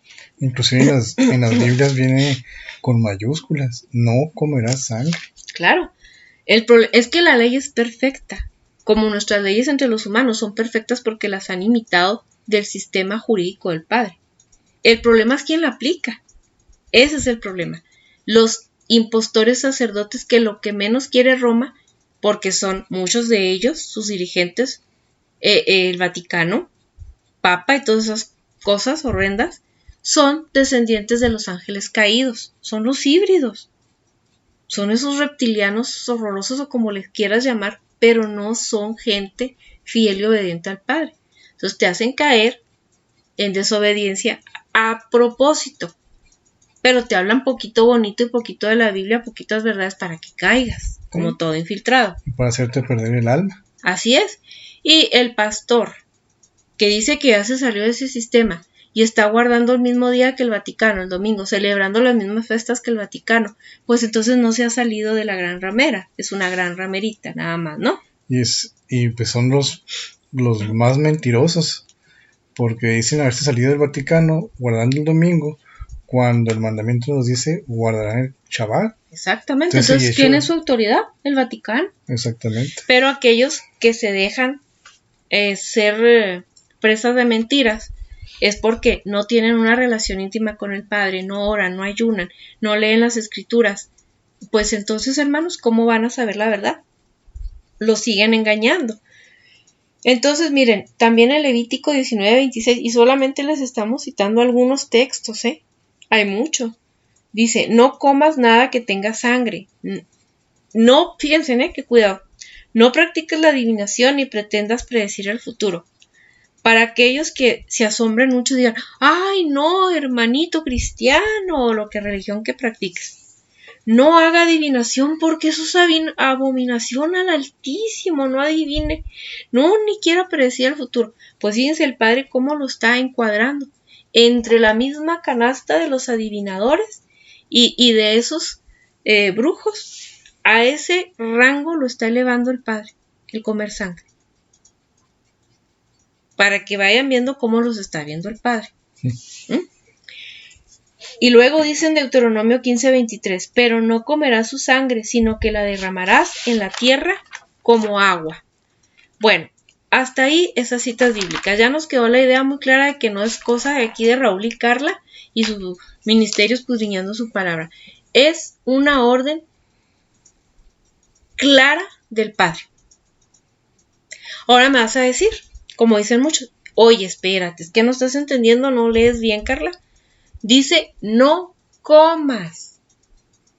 Inclusive en las Biblias viene con mayúsculas, no comerás sangre. Claro, el problema es que la ley es perfecta, como nuestras leyes entre los humanos son perfectas porque las han imitado del sistema jurídico del Padre. El problema es quién la aplica, ese es el problema. Los impostores sacerdotes que lo que menos quiere Roma, porque son muchos de ellos, sus dirigentes, el Vaticano, Papa y todas esas cosas horrendas, son descendientes de los ángeles caídos, son los híbridos, son esos reptilianos horrorosos o como les quieras llamar, pero no son gente fiel y obediente al Padre. Entonces te hacen caer en desobediencia a propósito. Pero te hablan poquito bonito y poquito de la Biblia, poquitas verdades para que caigas, como todo infiltrado. Y para hacerte perder el alma. Así es. Y el pastor, que dice que ya se salió de ese sistema y está guardando el mismo día que el Vaticano, el domingo, celebrando las mismas fiestas que el Vaticano, pues entonces no se ha salido de la gran ramera, es una gran ramerita, nada más, ¿no? Y pues son los más mentirosos, porque dicen haberse salido del Vaticano guardando el domingo, cuando el mandamiento nos dice guardarán el Shabbat. Exactamente, entonces ¿quién es su autoridad? El Vaticano. Exactamente. Pero aquellos que se dejan ser presas de mentiras, es porque no tienen una relación íntima con el Padre, no oran, no ayunan, no leen las Escrituras. Pues entonces, hermanos, ¿cómo van a saber la verdad? Los siguen engañando. Entonces, miren, también en Levítico 19:26, y solamente les estamos citando algunos textos, hay muchos. Dice, no comas nada que tenga sangre. No, fíjense, que cuidado. No practiques la adivinación ni pretendas predecir el futuro. Para aquellos que se asombren mucho digan, ay, no, hermanito cristiano, o lo que religión que practiques. No haga adivinación porque eso es abominación al Altísimo, no adivine, no, ni quiera predecir el futuro. Pues fíjense el Padre cómo lo está encuadrando entre la misma canasta de los adivinadores y de esos brujos. A ese rango lo está elevando el Padre, el comer sangre. Para que vayan viendo cómo los está viendo el Padre. ¿Mm? Y luego dice en Deuteronomio 15:23, pero no comerás su sangre, sino que la derramarás en la tierra como agua. Bueno, hasta ahí esas citas bíblicas. Ya nos quedó la idea muy clara de que no es cosa de aquí de Raúl y Carla y su ministerio escudriñando su palabra. Es una orden clara del Padre. Ahora me vas a decir, como dicen muchos, oye, espérate, es que no estás entendiendo, no lees bien, Carla. Dice, no comas,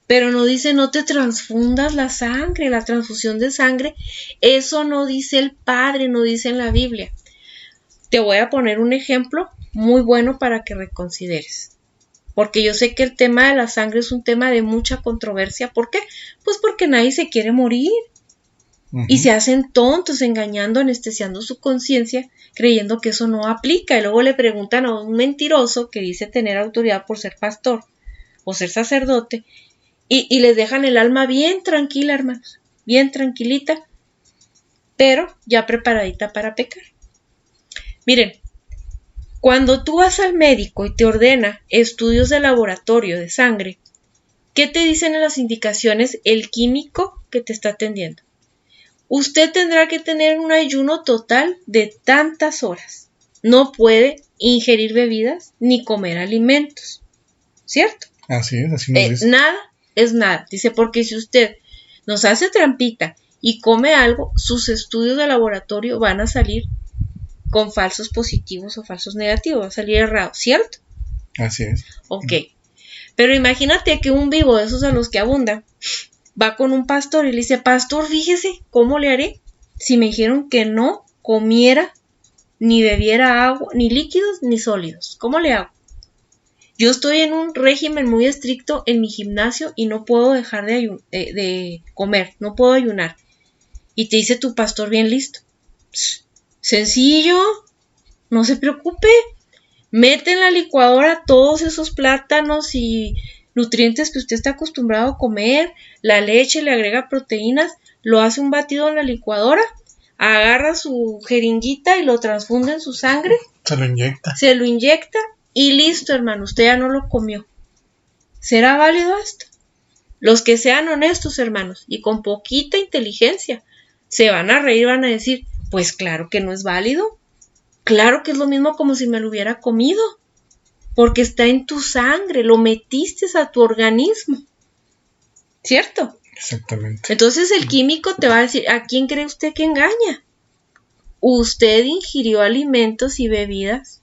pero no dice no te transfundas la sangre, la transfusión de sangre. Eso no dice el Padre, no dice en la Biblia. Te voy a poner un ejemplo muy bueno para que reconsideres. Porque yo sé que el tema de la sangre es un tema de mucha controversia. ¿Por qué? Pues porque nadie se quiere morir. Y se hacen tontos engañando, anestesiando su conciencia, creyendo que eso no aplica. Y luego le preguntan a un mentiroso que dice tener autoridad por ser pastor o ser sacerdote y les dejan el alma bien tranquila, hermanos, bien tranquilita, pero ya preparadita para pecar. Miren, cuando tú vas al médico y te ordena estudios de laboratorio de sangre, ¿qué te dicen en las indicaciones el químico que te está atendiendo? Usted tendrá que tener un ayuno total de tantas horas. No puede ingerir bebidas ni comer alimentos. ¿Cierto? Así es, así nos dice. Nada es nada. Dice, porque si usted nos hace trampita y come algo, sus estudios de laboratorio van a salir con falsos positivos o falsos negativos. Va a salir errado, ¿cierto? Así es. Ok. Pero imagínate que un vivo de esos a los que abundan va con un pastor y le dice, pastor, fíjese, ¿cómo le haré? Si me dijeron que no comiera ni bebiera agua, ni líquidos ni sólidos, ¿cómo le hago? Yo estoy en un régimen muy estricto en mi gimnasio y no puedo dejar de comer, no puedo ayunar. Y te dice tu pastor bien listo. Sencillo, no se preocupe. Mete en la licuadora todos esos plátanos y nutrientes que usted está acostumbrado a comer, la leche, le agrega proteínas, lo hace un batido en la licuadora, agarra su jeringuita y lo transfunde en su sangre. Se lo inyecta y listo, hermano, usted ya no lo comió. ¿Será válido esto? Los que sean honestos, hermanos, y con poquita inteligencia, se van a reír, van a decir, pues claro que no es válido. Claro que es lo mismo como si me lo hubiera comido. Porque está en tu sangre, lo metiste a tu organismo. ¿Cierto? Exactamente. Entonces el químico te va a decir, ¿a quién cree usted que engaña? Usted ingirió alimentos y bebidas.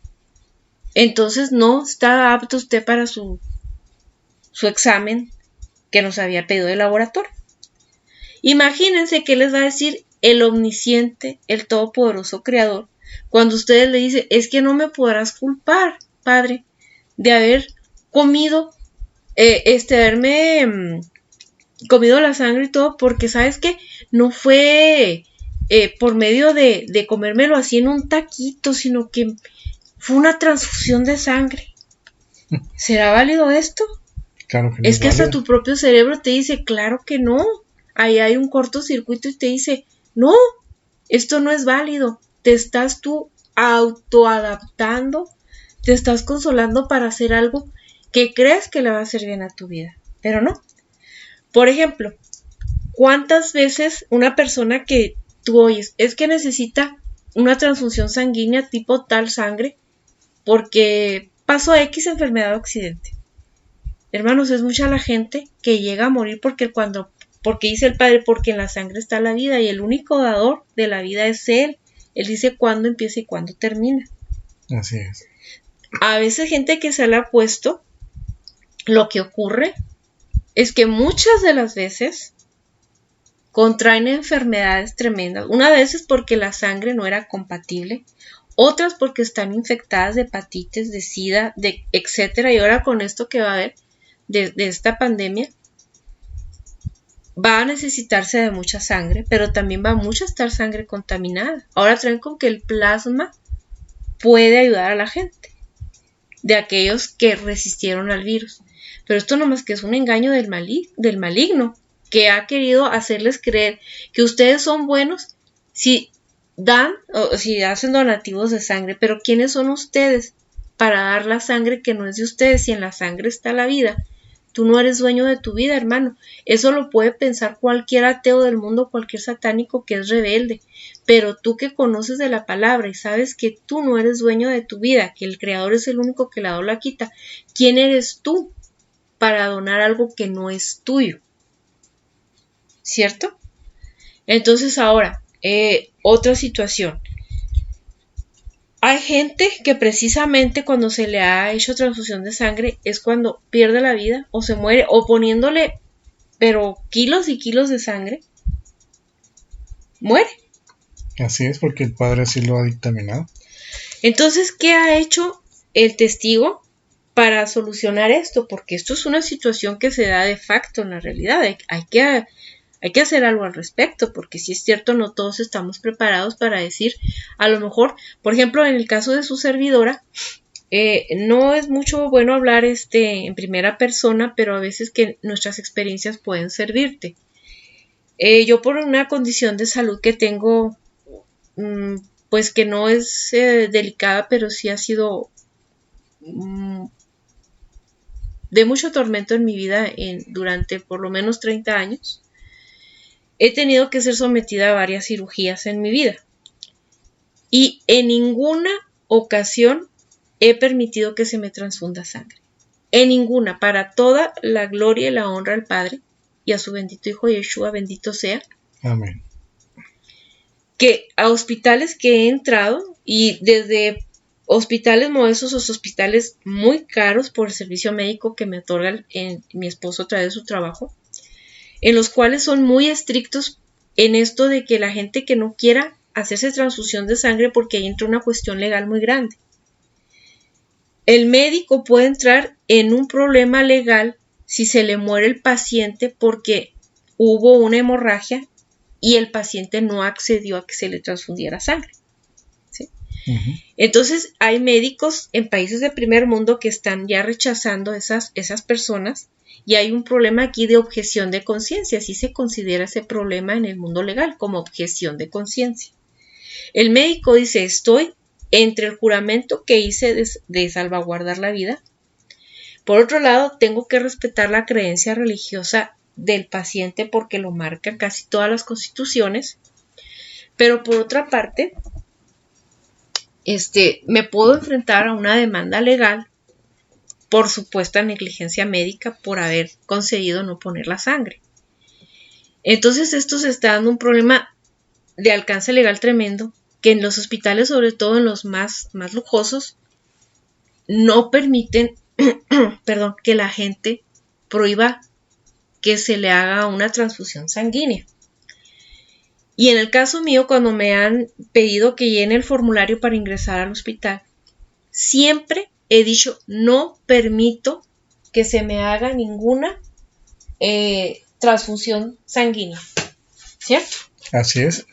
Entonces no está apto usted para su examen que nos había pedido el laboratorio. Imagínense qué les va a decir el omnisciente, el todopoderoso creador, cuando ustedes le dicen, es que no me podrás culpar, Padre, de haber comido, haberme comido la sangre y todo, porque ¿sabes qué? No fue por medio de comérmelo así en un taquito, sino que fue una transfusión de sangre. ¿Será válido esto? Claro que no es que válido. Hasta tu propio cerebro te dice, claro que no. Ahí hay un cortocircuito y te dice, no, esto no es válido. Te estás tú autoadaptando, te estás consolando para hacer algo que crees que le va a hacer bien a tu vida, pero no. Por ejemplo, ¿cuántas veces una persona que tú oyes es que necesita una transfusión sanguínea tipo tal sangre porque pasó X enfermedad o accidente. Hermanos, es mucha la gente que llega a morir porque dice el Padre, porque en la sangre está la vida y el único dador de la vida es Él. Él dice cuándo empieza y cuándo termina. Así es. A veces gente que se le ha puesto, lo que ocurre es que muchas de las veces contraen enfermedades tremendas. Una vez es porque la sangre no era compatible, otras porque están infectadas de hepatitis, de sida, etcétera. Y ahora con esto que va a haber de esta pandemia, va a necesitarse de mucha sangre, pero también va a estar sangre contaminada. Ahora traen con que el plasma puede ayudar a la gente, de aquellos que resistieron al virus. Pero esto nomás que es un engaño del maligno, que ha querido hacerles creer que ustedes son buenos si dan o si hacen donativos de sangre. Pero ¿quiénes son ustedes para dar la sangre que no es de ustedes? Si en la sangre está la vida. Tú no eres dueño de tu vida, hermano. Eso lo puede pensar cualquier ateo del mundo, cualquier satánico que es rebelde. Pero tú que conoces de la palabra y sabes que tú no eres dueño de tu vida, que el Creador es el único que la da o la quita, ¿quién eres tú para donar algo que no es tuyo? ¿Cierto? Entonces ahora, otra situación. Hay gente que precisamente cuando se le ha hecho transfusión de sangre es cuando pierde la vida o se muere, o poniéndole pero kilos y kilos de sangre, muere. Así es, porque el Padre así lo ha dictaminado. Entonces, ¿qué ha hecho el testigo para solucionar esto? Porque esto es una situación que se da de facto en la realidad. Hay que hacer algo al respecto, porque si es cierto, no todos estamos preparados para decir, a lo mejor, por ejemplo, en el caso de su servidora, no es mucho bueno hablar en primera persona, pero a veces que nuestras experiencias pueden servirte. Yo por una condición de salud que tengo, pues que no es delicada, pero sí ha sido de mucho tormento en mi vida durante por lo menos 30 años. He tenido que ser sometida a varias cirugías en mi vida y en ninguna ocasión he permitido que se me transfunda sangre. En ninguna, para toda la gloria y la honra al Padre y a su bendito Hijo Yeshua, bendito sea. Amén. Que a hospitales que he entrado, y desde hospitales modestos a hospitales muy caros por el servicio médico que me otorga mi esposo a través de su trabajo, en los cuales son muy estrictos en esto de que la gente que no quiera hacerse transfusión de sangre, porque ahí entra una cuestión legal muy grande. El médico puede entrar en un problema legal si se le muere el paciente porque hubo una hemorragia y el paciente no accedió a que se le transfundiera sangre. ¿Sí? Uh-huh. Entonces hay médicos en países de primer mundo que están ya rechazando esas personas. Y hay un problema aquí de objeción de conciencia. Así se considera ese problema en el mundo legal, como objeción de conciencia. El médico dice, estoy entre el juramento que hice de salvaguardar la vida. Por otro lado, tengo que respetar la creencia religiosa del paciente porque lo marcan casi todas las constituciones. Pero por otra parte, me puedo enfrentar a una demanda legal por supuesta negligencia médica por haber concedido no poner la sangre. Entonces esto se está dando un problema de alcance legal tremendo, que en los hospitales, sobre todo en los más lujosos, no permiten que la gente prohíba que se le haga una transfusión sanguínea. Y en el caso mío, cuando me han pedido que llene el formulario para ingresar al hospital, siempre he dicho, no permito que se me haga ninguna transfusión sanguínea. ¿Cierto? Así es.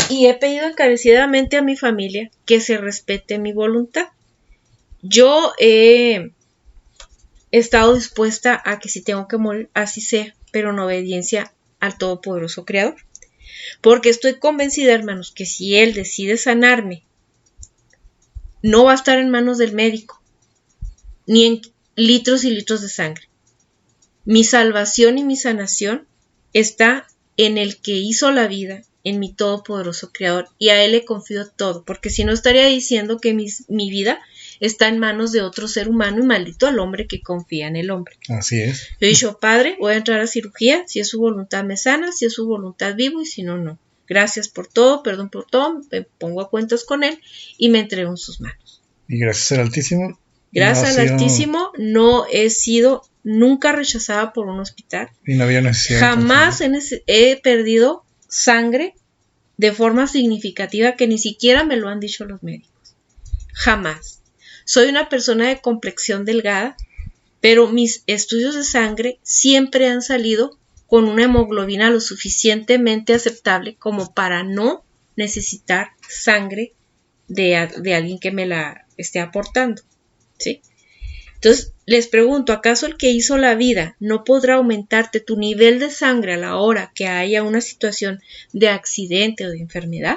Y he pedido encarecidamente a mi familia que se respete mi voluntad. Yo he estado dispuesta a que si tengo que morir, así sea, pero en obediencia al Todopoderoso Creador. Porque estoy convencida, hermanos, que si Él decide sanarme, no va a estar en manos del médico, ni en litros y litros de sangre. Mi salvación y mi sanación está en el que hizo la vida, en mi todopoderoso Creador y a Él le confío todo, porque si no estaría diciendo que mi vida está en manos de otro ser humano y maldito el hombre que confía en el hombre. Así es. Yo he dicho, Padre, voy a entrar a cirugía, si es su voluntad me sana, si es su voluntad vivo y si no, no. Gracias por todo, perdón por todo, me pongo a cuentas con Él y me entrego en sus manos. Y gracias al Altísimo. Gracias al Altísimo no he sido nunca rechazada por un hospital. Y no había necesidad. Jamás he perdido sangre de forma significativa que ni siquiera me lo han dicho los médicos. Jamás. Soy una persona de complexión delgada, pero mis estudios de sangre siempre han salido con una hemoglobina lo suficientemente aceptable como para no necesitar sangre de alguien que me la esté aportando, ¿sí? Entonces, les pregunto, ¿acaso el que hizo la vida no podrá aumentarte tu nivel de sangre a la hora que haya una situación de accidente o de enfermedad?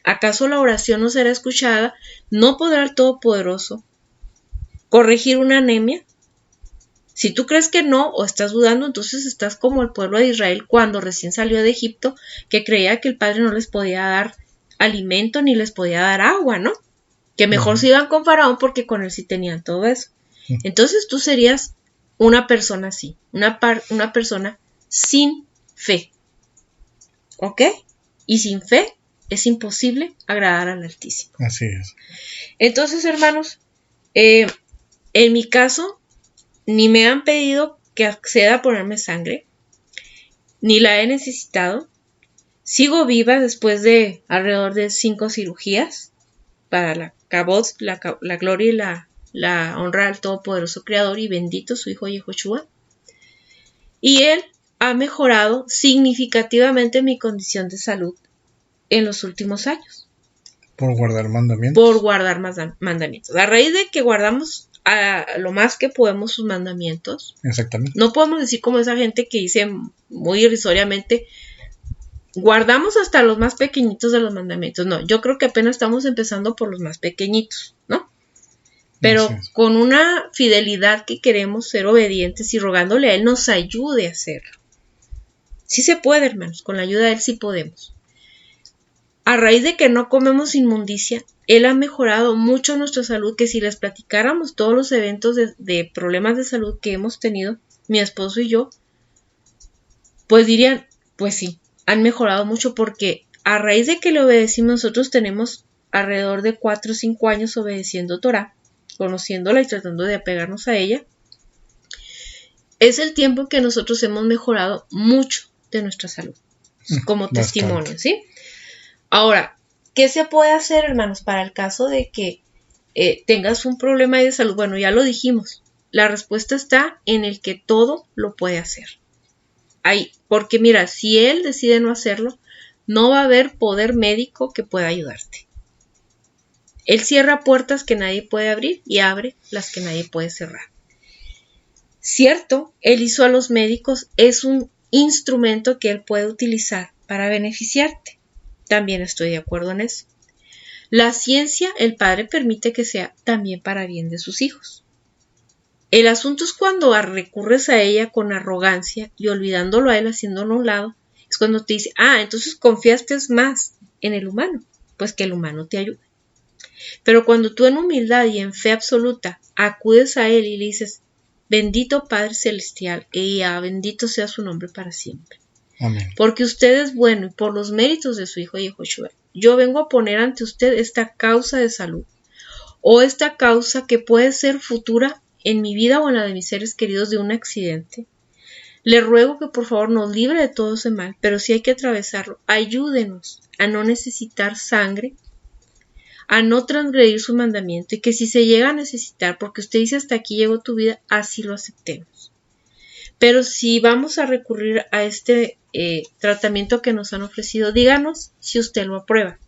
¿Acaso la oración no será escuchada? ¿No podrá el Todopoderoso corregir una anemia? Si tú crees que no o estás dudando, entonces estás como el pueblo de Israel cuando recién salió de Egipto, que creía que el Padre no les podía dar alimento ni les podía dar agua, ¿no? Que mejor se iban con Faraón porque con él sí tenían todo eso. Entonces tú serías una persona así, una persona sin fe, ¿ok? Y sin fe es imposible agradar al Altísimo. Así es. Entonces, hermanos, en mi caso, ni me han pedido que acceda a ponerme sangre, ni la he necesitado. Sigo viva después de alrededor de 5 cirugías para la gloria y la honra al Todopoderoso Creador y bendito su Hijo Yehoshua. Y Él ha mejorado significativamente mi condición de salud en los últimos años. Por guardar mandamientos. Por guardar mandamientos. A raíz de que guardamos a lo más que podemos sus mandamientos. Exactamente. No podemos decir como esa gente que dice muy irrisoriamente, guardamos hasta los más pequeñitos de los mandamientos. No, yo creo que apenas estamos empezando por los más pequeñitos, ¿no? Pero con una fidelidad que queremos ser obedientes y rogándole a Él nos ayude a hacerlo. Sí se puede, hermanos, con la ayuda de Él sí podemos. A raíz de que no comemos inmundicia, Él ha mejorado mucho nuestra salud, que si les platicáramos todos los eventos de problemas de salud que hemos tenido, mi esposo y yo, pues dirían, pues sí, han mejorado mucho porque a raíz de que le obedecimos, nosotros tenemos alrededor de 4 o 5 años obedeciendo Torah, conociéndola y tratando de apegarnos a ella. Es el tiempo en que nosotros hemos mejorado mucho de nuestra salud, como testimonio, ¿sí? Ahora, ¿qué se puede hacer, hermanos, para el caso de que tengas un problema de salud? Bueno, ya lo dijimos. La respuesta está en el que todo lo puede hacer. Ahí, porque mira, si Él decide no hacerlo, no va a haber poder médico que pueda ayudarte. Él cierra puertas que nadie puede abrir y abre las que nadie puede cerrar. Cierto, Él hizo a los médicos, es un instrumento que Él puede utilizar para beneficiarte. También estoy de acuerdo en eso. La ciencia, el Padre permite que sea también para bien de sus hijos. El asunto es cuando recurres a ella con arrogancia y olvidándolo a Él, haciéndolo a un lado, es cuando te dice, entonces confiaste más en el humano, pues que el humano te ayude. Pero cuando tú en humildad y en fe absoluta acudes a Él y le dices, bendito Padre Celestial, bendito sea su nombre para siempre. Amén. Porque usted es bueno y por los méritos de su Hijo Yehoshua, yo vengo a poner ante usted esta causa de salud o esta causa que puede ser futura en mi vida o en la de mis seres queridos de un accidente. Le ruego que por favor nos libre de todo ese mal, pero si hay que atravesarlo, ayúdenos a no necesitar sangre, a no transgredir su mandamiento y que si se llega a necesitar, porque usted dice hasta aquí llegó tu vida, así lo aceptemos. Pero si vamos a recurrir a este tratamiento que nos han ofrecido, díganos si usted lo aprueba.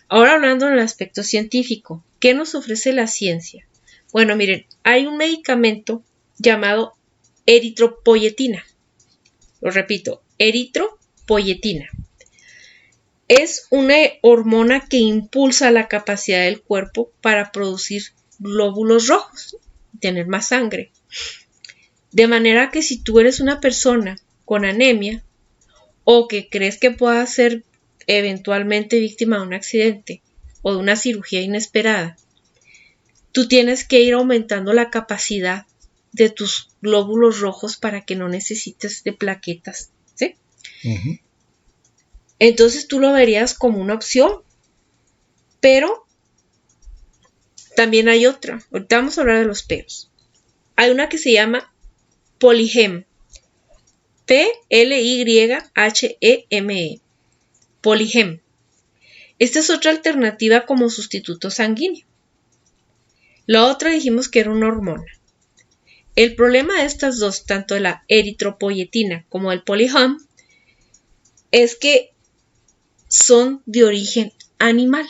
Ahora hablando del aspecto científico, ¿qué nos ofrece la ciencia? Bueno, miren, hay un medicamento llamado eritropoyetina. Lo repito, eritropoyetina. Es una hormona que impulsa la capacidad del cuerpo para producir glóbulos rojos, tener más sangre. De manera que si tú eres una persona con anemia o que crees que pueda ser eventualmente víctima de un accidente o de una cirugía inesperada, tú tienes que ir aumentando la capacidad de tus glóbulos rojos para que no necesites de plaquetas, ¿sí? Ujú. Entonces tú lo verías como una opción, pero también hay otra. Ahorita vamos a hablar de los peros. Hay una que se llama Polygem. P-L-Y-H-E-M-E. Polygem. Esta es otra alternativa como sustituto sanguíneo. La otra dijimos que era una hormona. El problema de estas dos, tanto de la eritropoyetina como el Polygem, es que son de origen animal.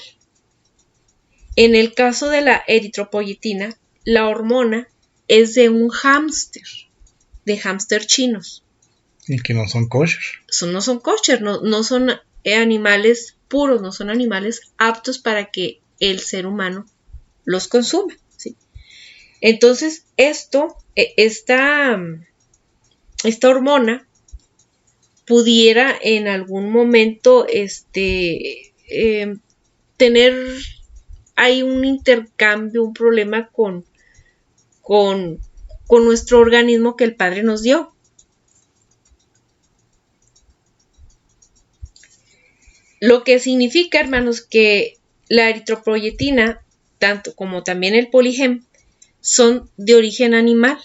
En el caso de la eritropoyetina, la hormona es de un hámster, de hámster chinos. Y que no son kosher. No son kosher, no son animales puros, no son animales aptos para que el ser humano los consuma, ¿sí? Entonces, esta hormona pudiera en algún momento tener ahí un intercambio, un problema con nuestro organismo que el Padre nos dio. Lo que significa, hermanos, que la eritropoyetina, tanto como también el Polygem, son de origen animal.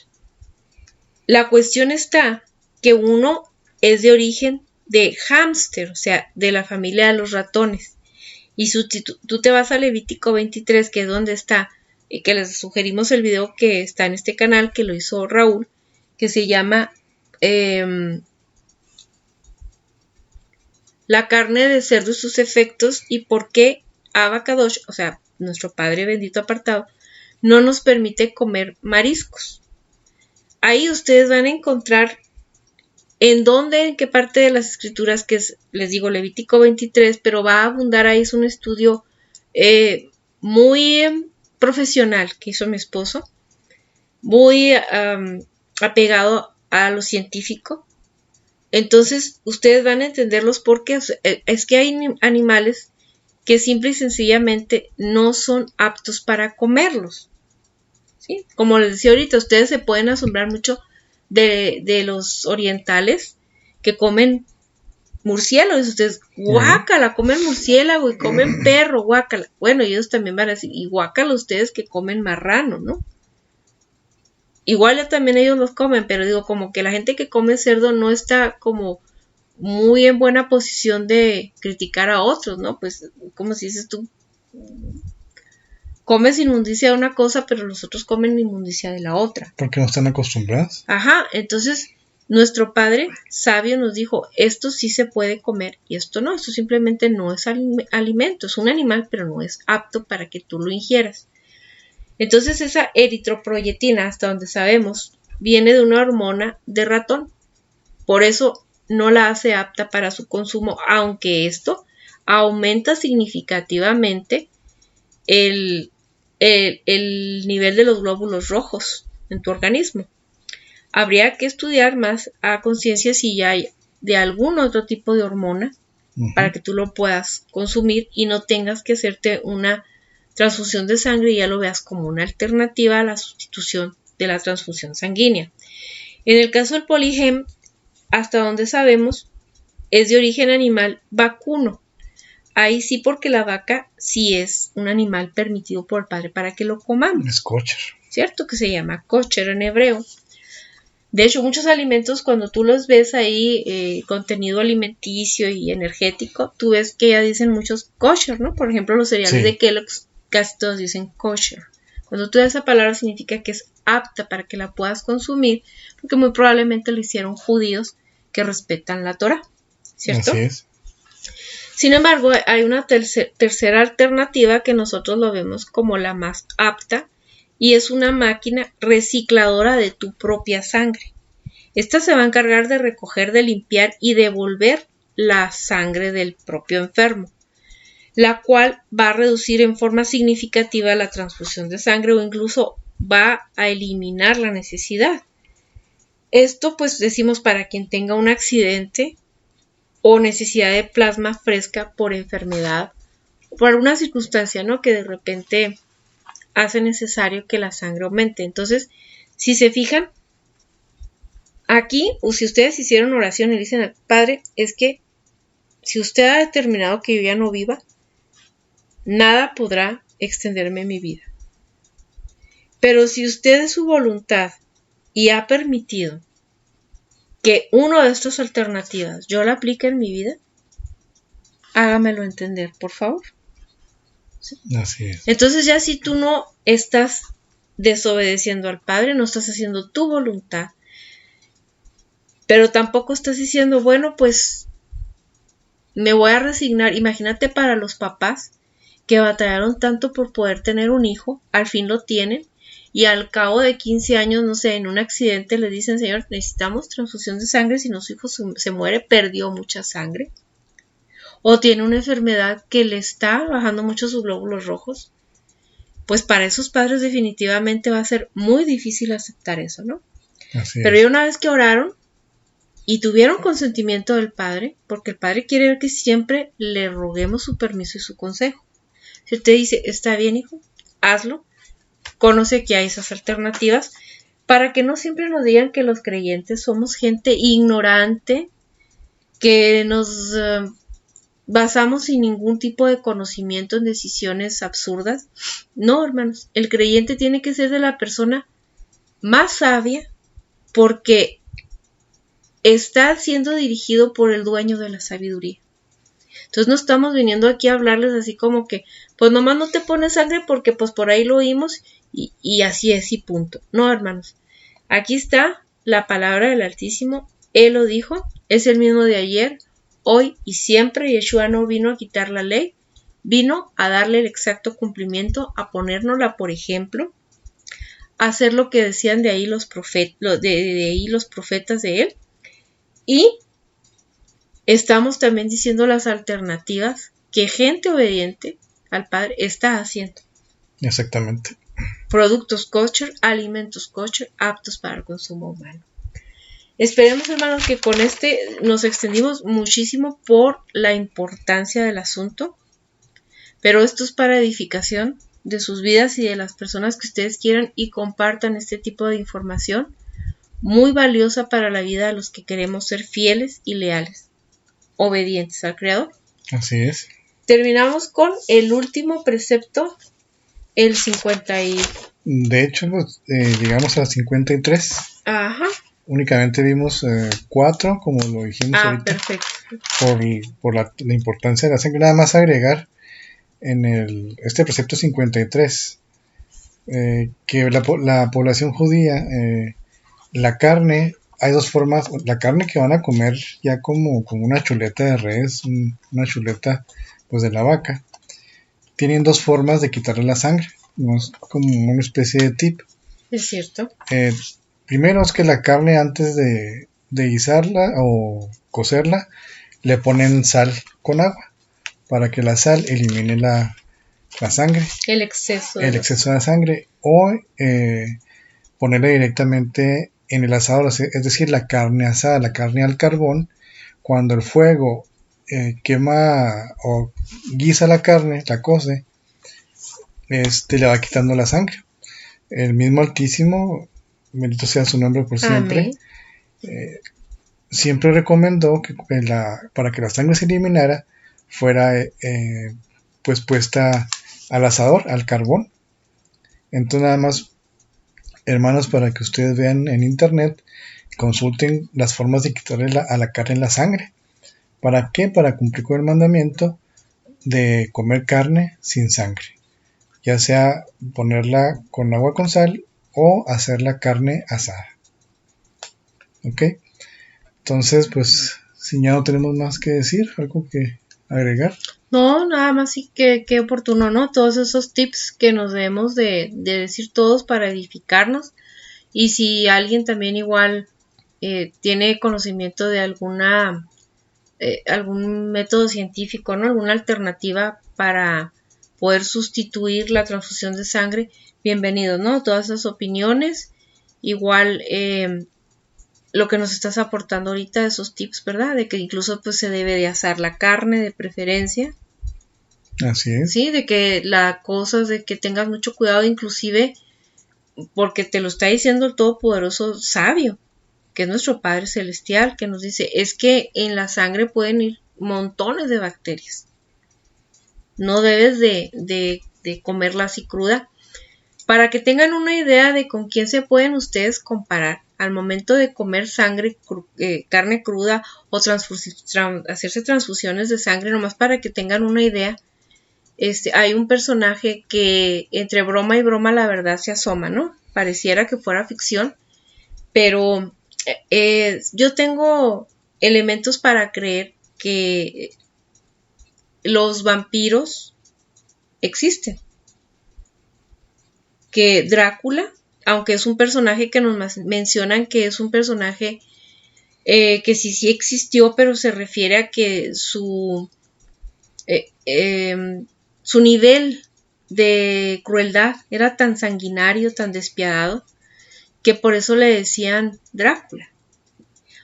La cuestión está que uno es de origen de hámster, o sea, de la familia de los ratones. Y si tú te vas a Levítico 23, que es donde está, que les sugerimos el video que está en este canal, que lo hizo Raúl, que se llama la carne de cerdo y sus efectos y por qué Abba Kadosh, o sea, nuestro Padre bendito apartado, no nos permite comer mariscos. Ahí ustedes van a encontrar en qué parte de las escrituras, que es, les digo, Levítico 23, pero va a abundar ahí, es un estudio muy profesional que hizo mi esposo, muy apegado a lo científico. Entonces, ustedes van a entender los porqués. Es que hay animales que simple y sencillamente no son aptos para comerlos, ¿sí? Como les decía ahorita, ustedes se pueden asombrar mucho de los orientales que comen murciélagos. Ustedes, guácala, comen murciélago y comen perro, guácala. Bueno, ellos también van a decir, y guácala ustedes que comen marrano, ¿no? Igual ya también ellos los comen, pero digo, como que la gente que come cerdo no está como muy en buena posición de criticar a otros, ¿no? Pues, como si dices tú, comes inmundicia de una cosa, pero los otros comen inmundicia de la otra. Porque no están acostumbrados. Ajá, entonces nuestro Padre sabio nos dijo, esto sí se puede comer y esto no, esto simplemente no es alimento, es un animal, pero no es apto para que tú lo ingieras. Entonces esa eritropoyetina, hasta donde sabemos, viene de una hormona de ratón. Por eso no la hace apta para su consumo, aunque esto aumenta significativamente el nivel de los glóbulos rojos en tu organismo. Habría que estudiar más a conciencia si ya hay de algún otro tipo de hormona para que tú lo puedas consumir y no tengas que hacerte una transfusión de sangre y ya lo veas como una alternativa a la sustitución de la transfusión sanguínea. En el caso del Polygem, hasta donde sabemos, es de origen animal vacuno. Ahí sí, porque la vaca sí es un animal permitido por el Padre para que lo comamos. Es kosher. ¿Cierto? Que se llama kosher en hebreo. De hecho, muchos alimentos, cuando tú los ves ahí, contenido alimenticio y energético, tú ves que ya dicen muchos kosher, ¿no? Por ejemplo, los cereales de Kellogg's, casi todos dicen kosher. Cuando tú das esa palabra significa que es apta para que la puedas consumir, porque muy probablemente lo hicieron judíos que respetan la Torah, ¿cierto? Así es. Sin embargo, hay una tercera alternativa que nosotros lo vemos como la más apta, y es una máquina recicladora de tu propia sangre. Esta se va a encargar de recoger, de limpiar y devolver la sangre del propio enfermo, la cual va a reducir en forma significativa la transfusión de sangre o incluso va a eliminar la necesidad. Esto pues decimos para quien tenga un accidente o necesidad de plasma fresca por enfermedad, o por alguna circunstancia, ¿no? Que de repente hace necesario que la sangre aumente. Entonces, si se fijan, aquí, o si ustedes hicieron oración y le dicen al Padre, es que si usted ha determinado que yo ya no viva, nada podrá extenderme mi vida. Pero si usted es su voluntad y ha permitido que una de estas alternativas yo la aplique en mi vida, hágamelo entender, por favor. ¿Sí? Así es. Entonces ya si tú no estás desobedeciendo al Padre, no estás haciendo tu voluntad, pero tampoco estás diciendo, bueno, pues me voy a resignar. Imagínate para los papás que batallaron tanto por poder tener un hijo, al fin lo tienen, y al cabo de 15 años, no sé, en un accidente les dicen, señor, necesitamos transfusión de sangre, si no su hijo se muere, perdió mucha sangre. O tiene una enfermedad que le está bajando mucho sus glóbulos rojos. Pues para esos padres definitivamente va a ser muy difícil aceptar eso, ¿no? Así Pero es. ya una vez que oraron y tuvieron consentimiento del Padre, porque el Padre quiere ver que siempre le roguemos su permiso y su consejo. Si usted dice, está bien, hijo, hazlo, conoce que hay esas alternativas, para que no siempre nos digan que los creyentes somos gente ignorante, que nos basamos sin ningún tipo de conocimiento en decisiones absurdas. No, hermanos, el creyente tiene que ser de la persona más sabia, porque está siendo dirigido por el dueño de la sabiduría. Entonces no estamos viniendo aquí a hablarles así como que, pues nomás no te pones sangre porque pues por ahí lo oímos y así es y punto. No, hermanos, aquí está la palabra del Altísimo, Él lo dijo, es el mismo de ayer, hoy y siempre. Yeshua no vino a quitar la ley, vino a darle el exacto cumplimiento, a ponérnosla por ejemplo, a hacer lo que decían de ahí los profetas de Él. Y estamos también diciendo las alternativas que gente obediente al Padre está haciendo. Exactamente. Productos kosher, alimentos kosher, aptos para el consumo humano. Esperemos, hermanos, que con nos extendimos muchísimo por la importancia del asunto, pero esto es para edificación de sus vidas y de las personas que ustedes quieran, y compartan este tipo de información muy valiosa para la vida de los que queremos ser fieles y leales, obedientes al Creador. Así es. Terminamos con el último precepto, el 50 De hecho, pues, llegamos a 53. Ajá. Únicamente vimos 4, como lo dijimos ahorita. Perfecto. Por la importancia de la sangre. Nada más agregar en este precepto 53 que la población judía, la carne, hay dos formas. La carne que van a comer ya como una chuleta de res, una chuleta pues de la vaca, tienen dos formas de quitarle la sangre. Es como una especie de tip. Es cierto. Primero es que la carne, antes de guisarla o cocerla, le ponen sal con agua para que la sal elimine la sangre, el exceso de la sangre, o ponerla directamente en el asador, es decir, la carne asada, la carne al carbón. Cuando el fuego quema o guisa la carne, la cose, le va quitando la sangre. El mismo Altísimo, bendito sea su nombre por siempre, siempre recomendó que para que la sangre se eliminara fuera pues puesta al asador, al carbón. Entonces nada más, hermanos, para que ustedes vean en internet, consulten las formas de quitarle a la carne la sangre. ¿Para qué? Para cumplir con el mandamiento de comer carne sin sangre, ya sea ponerla con agua con sal o hacer la carne asada. ¿Ok? Entonces, pues, si ya no tenemos más que decir, algo que agregar. No, nada más sí que oportuno, ¿no? Todos esos tips que nos debemos de decir todos para edificarnos. Y si alguien también igual tiene conocimiento de algún método científico, ¿no? Alguna alternativa para poder sustituir la transfusión de sangre, bienvenidos, ¿no? Todas esas opiniones, igual lo que nos estás aportando ahorita, esos tips, ¿verdad? De que incluso pues se debe de asar la carne de preferencia. Así es. Sí, de que la cosa es de que tengas mucho cuidado, inclusive porque te lo está diciendo el Todopoderoso Sabio, que es nuestro Padre Celestial, que nos dice, es que en la sangre pueden ir montones de bacterias. No debes de comerla así cruda. Para que tengan una idea de con quién se pueden ustedes comparar al momento de comer sangre, carne cruda o hacerse transfusiones de sangre, nomás para que tengan una idea. Hay un personaje que entre broma y broma la verdad se asoma, ¿no? Pareciera que fuera ficción, pero yo tengo elementos para creer que los vampiros existen. Que Drácula, aunque es un personaje que nos mencionan que es un personaje que sí existió, pero se refiere a que su nivel de crueldad era tan sanguinario, tan despiadado, que por eso le decían Drácula.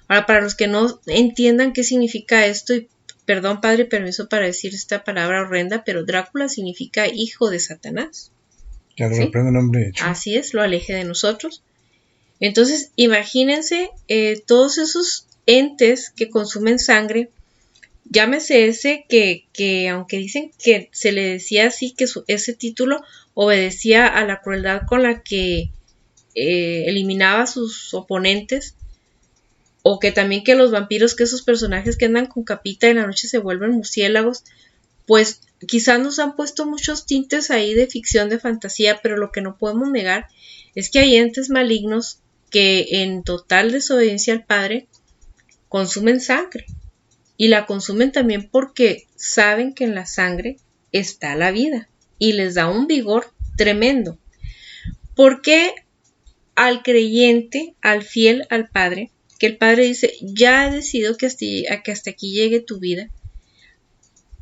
Ahora, para los que no entiendan qué significa esto, y perdón, padre, permiso para decir esta palabra horrenda, pero Drácula significa hijo de Satanás. Claro, ¿sí? Reprende el nombre de hecho. Así es, lo aleje de nosotros. Entonces, imagínense todos esos entes que consumen sangre, llámese ese que aunque dicen que se le decía así, que ese título obedecía a la crueldad con la que eliminaba a sus oponentes, o que también que los vampiros, que esos personajes que andan con capita y en la noche se vuelven murciélagos, pues quizás nos han puesto muchos tintes ahí de ficción, de fantasía, pero lo que no podemos negar es que hay entes malignos que en total desobediencia al Padre consumen sangre. Y la consumen también porque saben que en la sangre está la vida y les da un vigor tremendo. Porque al creyente, al fiel al Padre, que el Padre dice, ya he decidido que hasta aquí llegue tu vida,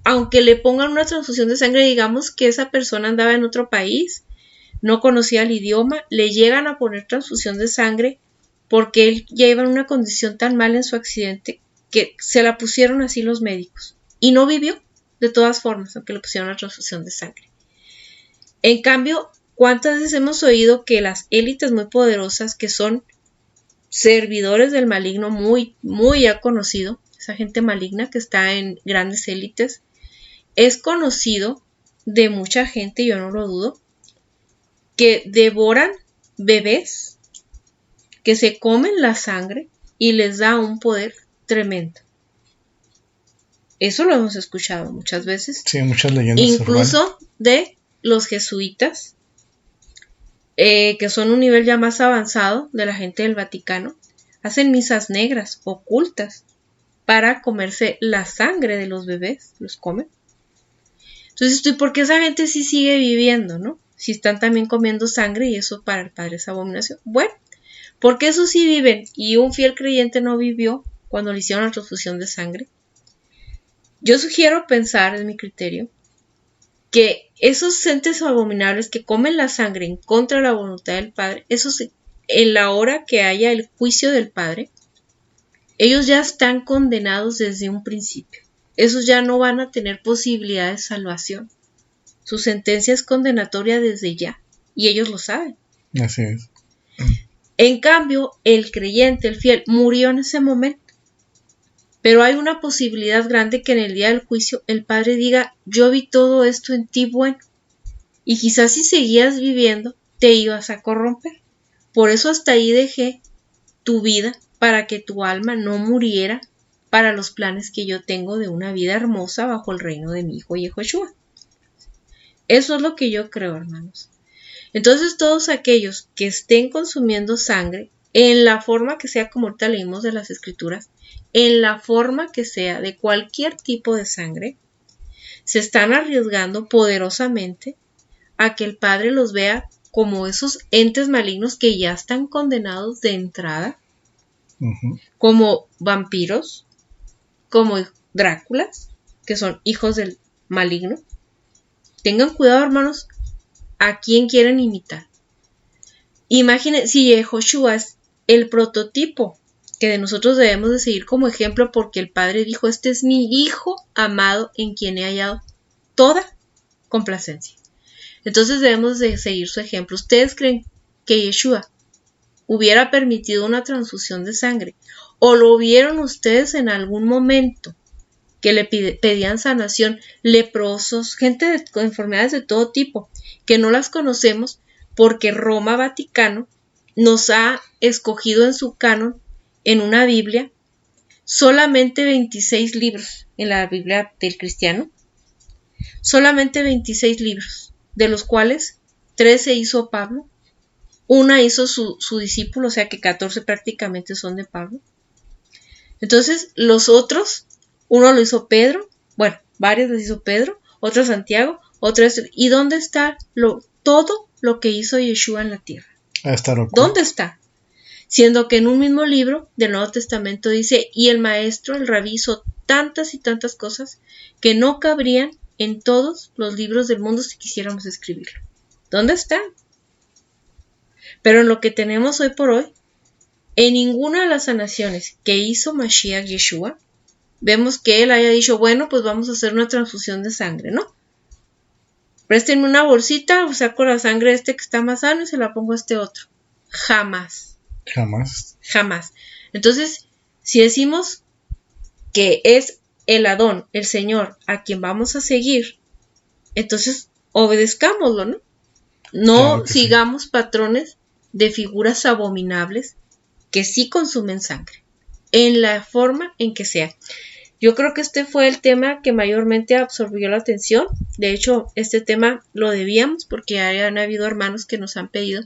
aunque le pongan una transfusión de sangre, digamos que esa persona andaba en otro país, no conocía el idioma, le llegan a poner transfusión de sangre porque él ya iba en una condición tan mal en su accidente que se la pusieron así los médicos y no vivió de todas formas, aunque le pusieron la transfusión de sangre. En cambio, ¿cuántas veces hemos oído que las élites muy poderosas, que son servidores del maligno muy, muy ya conocido, esa gente maligna que está en grandes élites, es conocido de mucha gente, yo no lo dudo, que devoran bebés, que se comen la sangre y les da un poder tremendo? Eso lo hemos escuchado muchas veces. Sí, muchas leyendas incluso urbanas. De los jesuitas, que son un nivel ya más avanzado de la gente del Vaticano, hacen misas negras, ocultas, para comerse la sangre de los bebés, los comen. Entonces, ¿y por qué esa gente sí sigue viviendo, no? Si están también comiendo sangre y eso para el Padre es abominación. Bueno, porque esos sí viven y un fiel creyente no vivió cuando le hicieron la transfusión de sangre. Yo sugiero pensar, en mi criterio, que esos entes abominables que comen la sangre en contra de la voluntad del Padre, esos en la hora que haya el juicio del Padre, ellos ya están condenados desde un principio. Esos ya no van a tener posibilidad de salvación. Su sentencia es condenatoria desde ya y ellos lo saben. Así es. En cambio, el creyente, el fiel, murió en ese momento. Pero hay una posibilidad grande que en el día del juicio el Padre diga, yo vi todo esto en ti bueno. Y quizás si seguías viviendo, te ibas a corromper. Por eso hasta ahí dejé tu vida, para que tu alma no muriera para los planes que yo tengo de una vida hermosa bajo el reino de mi Hijo Yehoshua. Eso es lo que yo creo, hermanos. Entonces todos aquellos que estén consumiendo sangre, en la forma que sea, como ahorita leímos de las Escrituras, en la forma que sea, de cualquier tipo de sangre, se están arriesgando poderosamente a que el Padre los vea como esos entes malignos que ya están condenados de entrada, como vampiros, como Dráculas, que son hijos del maligno. Tengan cuidado, hermanos, a quién quieren imitar. Imaginen, si Yehoshua es el prototipo que de nosotros debemos de seguir como ejemplo, porque el Padre dijo, este es mi Hijo amado en quien he hallado toda complacencia. Entonces debemos de seguir su ejemplo. ¿Ustedes creen que Yeshua hubiera permitido una transfusión de sangre? ¿O lo vieron ustedes en algún momento que le pedían sanación? Leprosos, gente con enfermedades de todo tipo, que no las conocemos porque Roma Vaticano nos ha escogido en su canon, en una Biblia, solamente 26 libros en la Biblia del cristiano, solamente 26 libros, de los cuales 13 hizo Pablo, una hizo su discípulo, o sea que 14 prácticamente son de Pablo. Entonces los otros, uno lo hizo Pedro, bueno, varios los hizo Pedro, otro Santiago, otro ¿y dónde está todo lo que hizo Yeshua en la tierra? ¿Dónde está? Siendo que en un mismo libro del Nuevo Testamento dice, y el maestro, el rabí, hizo tantas y tantas cosas que no cabrían en todos los libros del mundo si quisiéramos escribirlo. ¿Dónde están? Pero en lo que tenemos hoy por hoy, en ninguna de las sanaciones que hizo Mashiach Yeshua, vemos que él haya dicho, bueno, pues vamos a hacer una transfusión de sangre, ¿no? Préstenme una bolsita, saco la sangre de este que está más sano y se la pongo a este otro. Jamás. Jamás. Entonces, si decimos que es el Adón, el Señor, a quien vamos a seguir, entonces obedezcámoslo, ¿no? No claro sigamos patrones de figuras abominables que sí consumen sangre, en la forma en que sea. Yo creo que este fue el tema que mayormente absorbió la atención. De hecho, este tema lo debíamos porque han habido hermanos que nos han pedido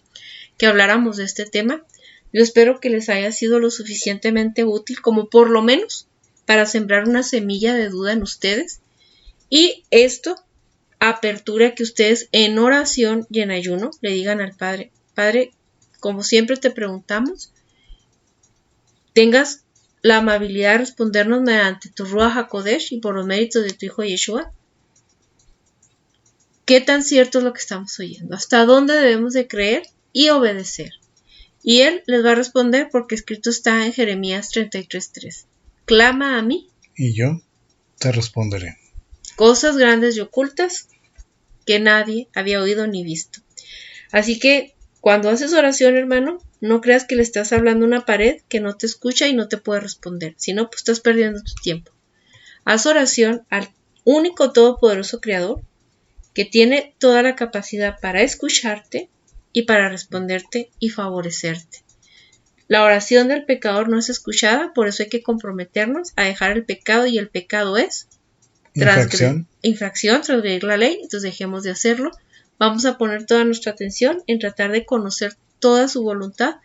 que habláramos de este tema. Yo espero que les haya sido lo suficientemente útil como por lo menos para sembrar una semilla de duda en ustedes. Y esto apertura que ustedes en oración y en ayuno le digan al Padre, Padre, como siempre te preguntamos, tengas la amabilidad de respondernos mediante tu Ruach HaKodesh y por los méritos de tu Hijo Yeshua. ¿Qué tan cierto es lo que estamos oyendo? ¿Hasta dónde debemos de creer y obedecer? Y él les va a responder porque escrito está en Jeremías 33:3. Clama a mí. Y yo te responderé. Cosas grandes y ocultas que nadie había oído ni visto. Así que cuando haces oración, hermano, no creas que le estás hablando a una pared que no te escucha y no te puede responder. Si no, pues estás perdiendo tu tiempo. Haz oración al único todopoderoso Creador que tiene toda la capacidad para escucharte y para responderte y favorecerte. La oración del pecador no es escuchada, por eso hay que comprometernos a dejar el pecado, y el pecado es infracción, transgredir la ley. Entonces dejemos de hacerlo. Vamos a poner toda nuestra atención en tratar de conocer toda su voluntad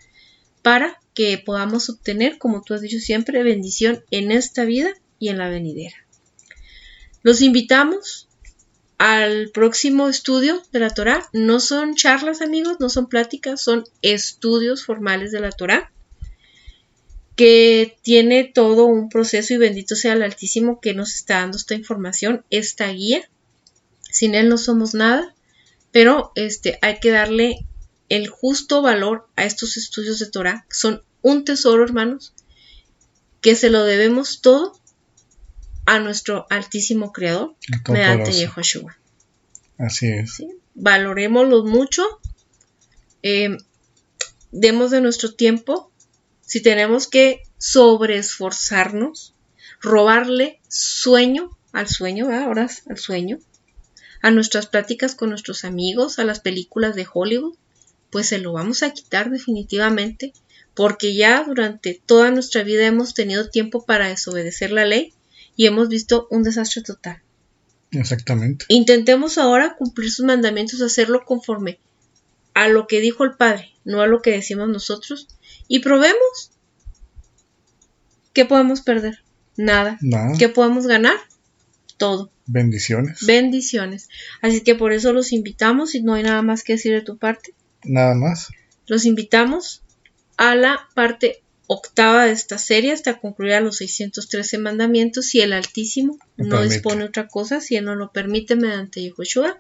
para que podamos obtener, como tú has dicho siempre, bendición en esta vida y en la venidera. Los invitamos al próximo estudio de la Torá. No son charlas, amigos, no son pláticas, son estudios formales de la Torá, que tiene todo un proceso, y bendito sea el Altísimo que nos está dando esta información, esta guía. Sin él no somos nada, pero hay que darle el justo valor a estos estudios de Torá, que son un tesoro, hermanos, que se lo debemos todo a nuestro Altísimo Creador mediante Yehoshua. Así es. ¿Sí? Valorémoslos mucho, demos de nuestro tiempo. Si tenemos que sobreesforzarnos, robarle sueño al sueño, ¿verdad? Horas al sueño, a nuestras pláticas con nuestros amigos, a las películas de Hollywood, pues se lo vamos a quitar definitivamente, porque ya durante toda nuestra vida hemos tenido tiempo para desobedecer la ley y hemos visto un desastre total. Exactamente. Intentemos ahora cumplir sus mandamientos, hacerlo conforme a lo que dijo el Padre, no a lo que decimos nosotros, y probemos. ¿Qué podemos perder? Nada. ¿Qué podemos ganar? Todo. Bendiciones. Así que por eso los invitamos, y no hay nada más que decir de tu parte. Nada más. Los invitamos a la parte octava de esta serie hasta concluir a los 613 mandamientos, si el Altísimo no dispone otra cosa, si él nos lo permite mediante Yehoshua.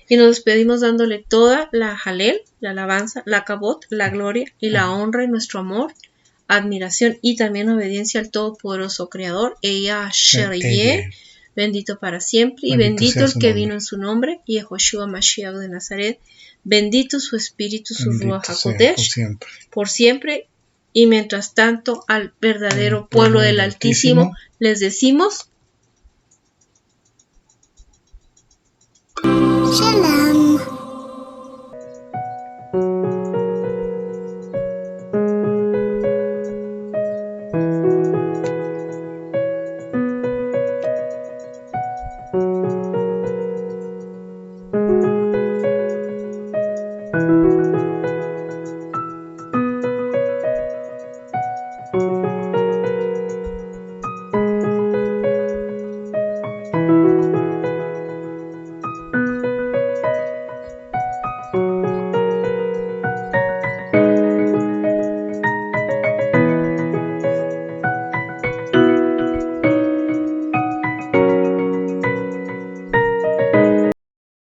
Y nos despedimos dándole toda la Jalel, la alabanza, la Kabot, la gloria y la honra y nuestro amor admiración y también obediencia al Todopoderoso Creador, ella Asher Yeh, bendito para siempre, y bendito el que vino en su nombre, Yehoshua Mashiach de Nazaret, bendito su espíritu, su Ruach HaKodesh, por siempre. Y mientras tanto, al verdadero pueblo del Altísimo les decimos: Shalom.